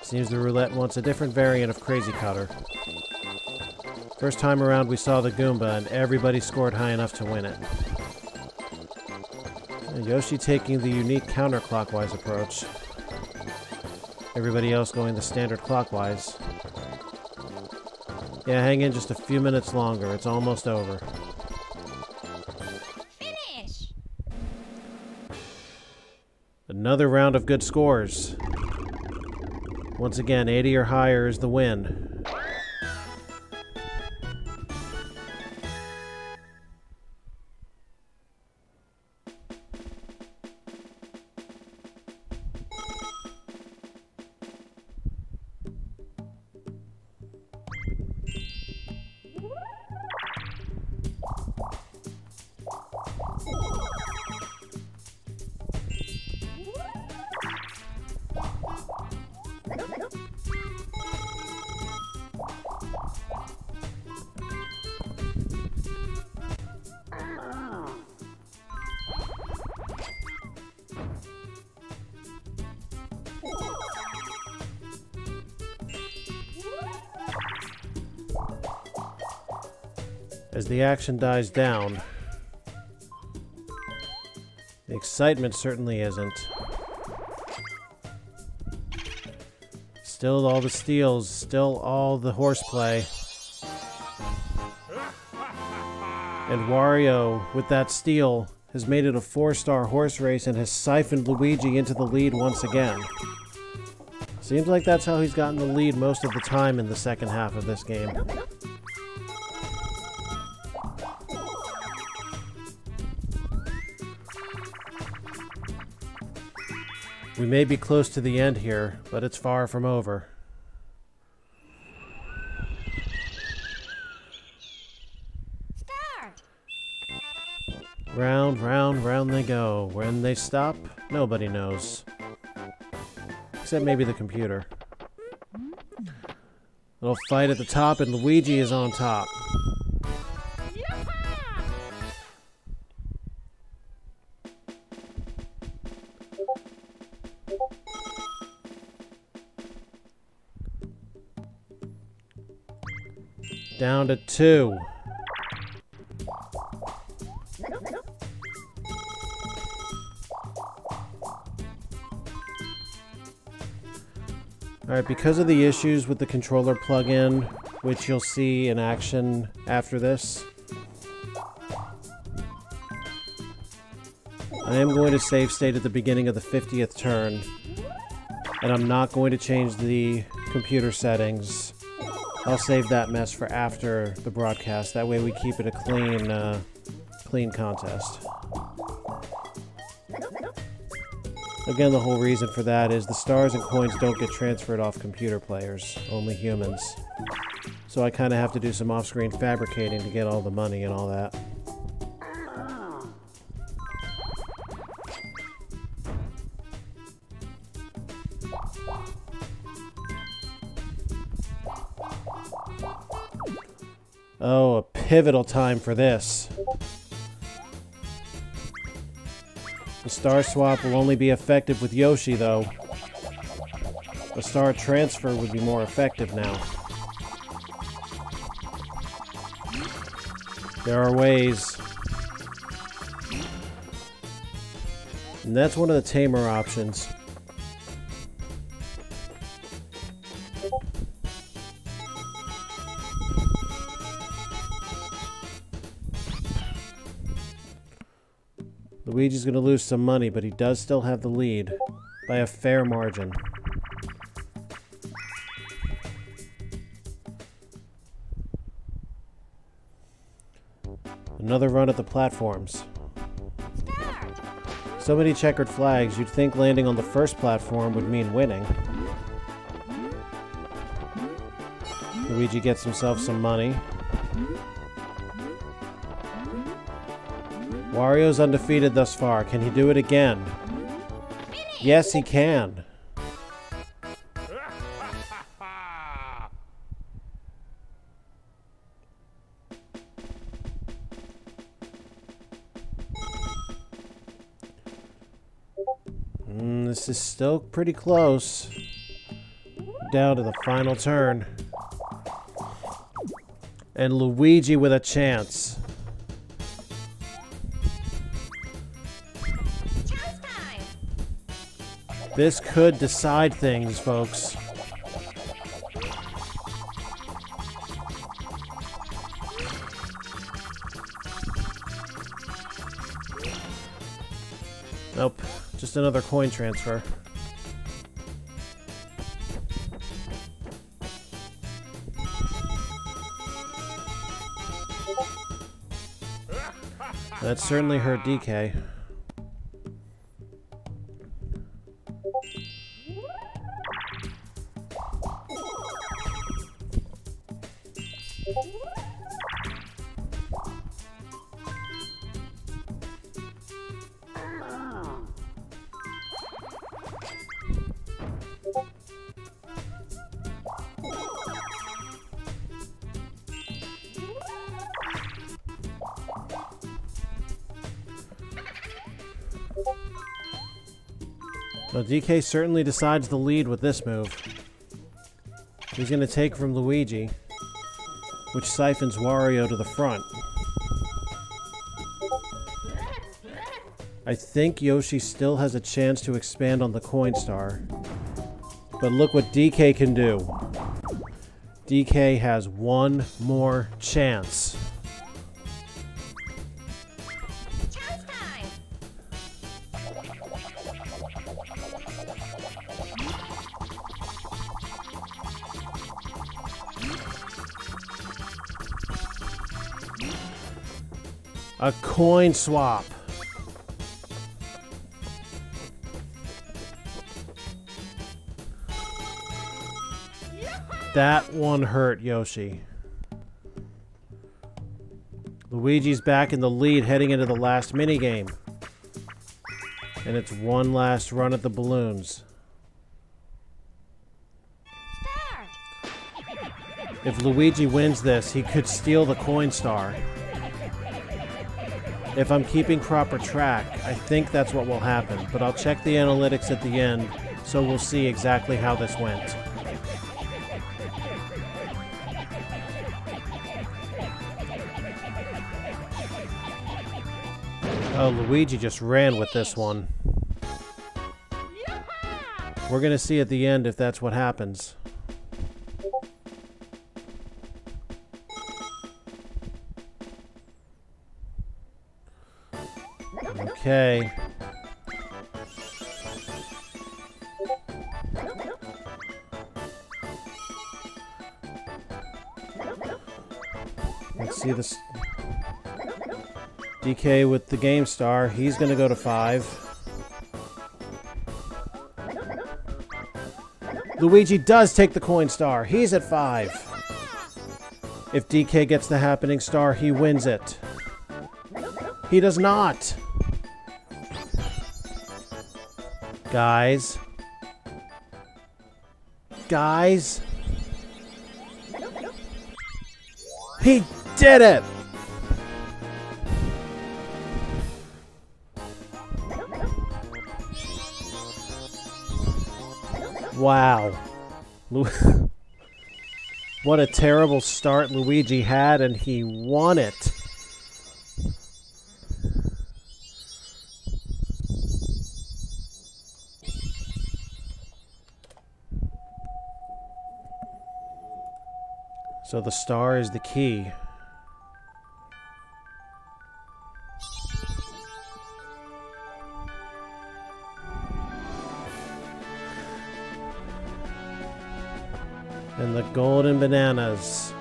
seems the roulette wants a different variant of Crazy Cutter. First time around we saw the Goomba and everybody scored high enough to win it. And Yoshi taking the unique counterclockwise approach. Everybody else going the standard clockwise. Yeah, hang in just a few minutes longer. It's almost over. Finish. Another round of good scores. Once again, 80 or higher is the win. As the action dies down, the excitement certainly isn't. Still all the steals, still all the horseplay. And Wario, with that steal, has made it a 4-star horse race and has siphoned Luigi into the lead once again. Seems like that's how he's gotten the lead most of the time in the second half of this game. We may be close to the end here, but it's far from over. Start. Round, round, round they go. When they stop, nobody knows. Except maybe the computer. Little fight at the top, and Luigi is on top. Down to 2. Alright, because of the issues with the controller plug-in, which you'll see in action after this, I am going to save state at the beginning of the 50th turn, and I'm not going to change the computer settings. I'll save that mess for after the broadcast. That way we keep it a clean contest. Again, the whole reason for that is the stars and coins don't get transferred off computer players, only humans. So I kind of have to do some off-screen fabricating to get all the money and all that. Oh, a pivotal time for this. The star swap will only be effective with Yoshi, though. The star transfer would be more effective now. There are ways. And that's one of the tamer options. Luigi's going to lose some money, but he does still have the lead by a fair margin. Another run at the platforms. So many checkered flags, you'd think landing on the first platform would mean winning. Luigi gets himself some money. Wario's undefeated thus far. Can he do it again? Yes, he can. This is still pretty close. Down to the final turn. And Luigi with a chance. This could decide things, folks. Nope, just another coin transfer. That certainly hurt DK. Well, DK certainly decides the lead with this move. He's going to take from Luigi, which siphons Wario to the front. I think Yoshi still has a chance to expand on the coin star. But look what DK can do. DK has one more chance. A coin swap. That one hurt Yoshi. Luigi's back in the lead heading into the last minigame. And it's one last run at the balloons. Star. If Luigi wins this, he could steal the coin star. If I'm keeping proper track, I think that's what will happen, but I'll check the analytics at the end, so we'll see exactly how this went. Oh, Luigi just ran with this one. We're gonna see at the end if that's what happens. Okay. Let's see this. DK with the Game Star. He's going to go to 5. Luigi does take the Coin Star. He's at 5. If DK gets the Happening Star, he wins it. He does not. Guys. Guys. He did it! Wow. What a terrible start Luigi had, and he won it. So the star is the key. And the golden bananas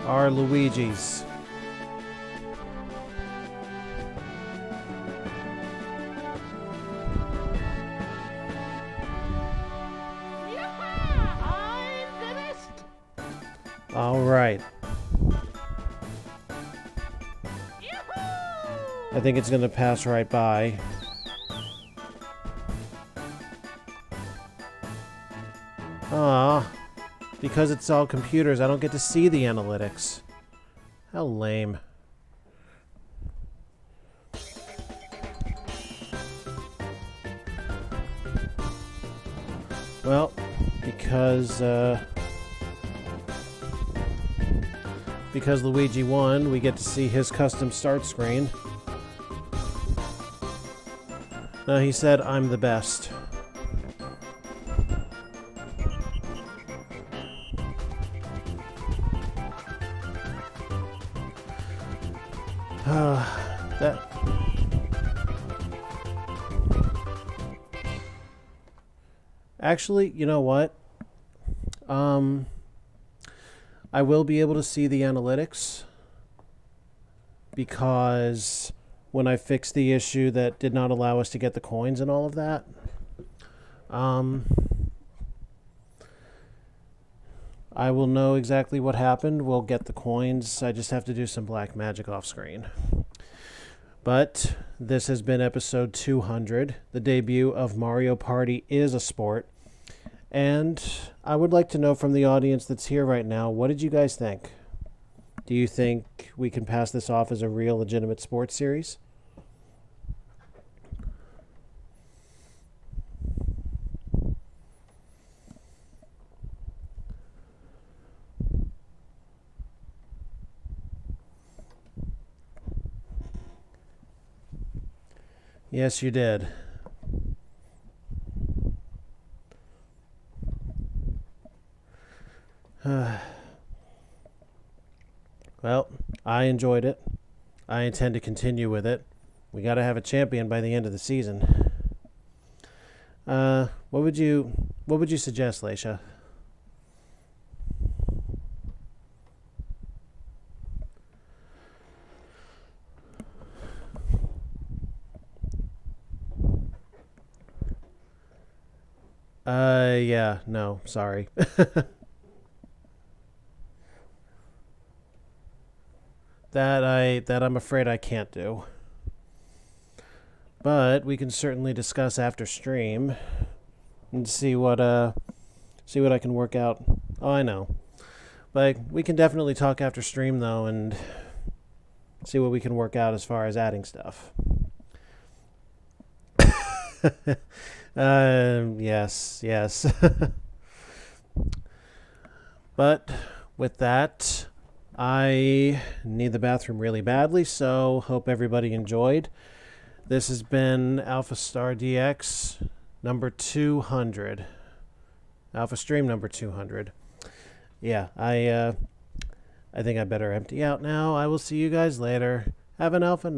are Luigi's. All right. I think it's going to pass right by. Ah. Because it's all computers, I don't get to see the analytics. How lame. Well, because Luigi won, we get to see his custom start screen. He said, "I'm the best." Actually, you know what? I will be able to see the analytics because when I fixed the issue that did not allow us to get the coins and all of that, I will know exactly what happened. We'll get the coins. I just have to do some black magic off screen. But this has been episode 200. The debut of Mario Party is a sport. And I would like to know from the audience that's here right now, what did you guys think? Do you think we can pass this off as a real legitimate sports series? Yes, you did. Well, I enjoyed it. I intend to continue with it. We got to have a champion by the end of the season. What would you suggest, Leisha? Yeah, no, sorry. that I'm afraid I can't do. But we can certainly discuss after stream and see what I can work out. Oh, I know. But we can definitely talk after stream though and see what we can work out as far as adding stuff. Yes. But with that, I need the bathroom really badly, so hope everybody enjoyed. This has been AlphaStarDX number 200. Alpha Stream number 200. Yeah, I think I better empty out now. I will see you guys later. Have an alpha night.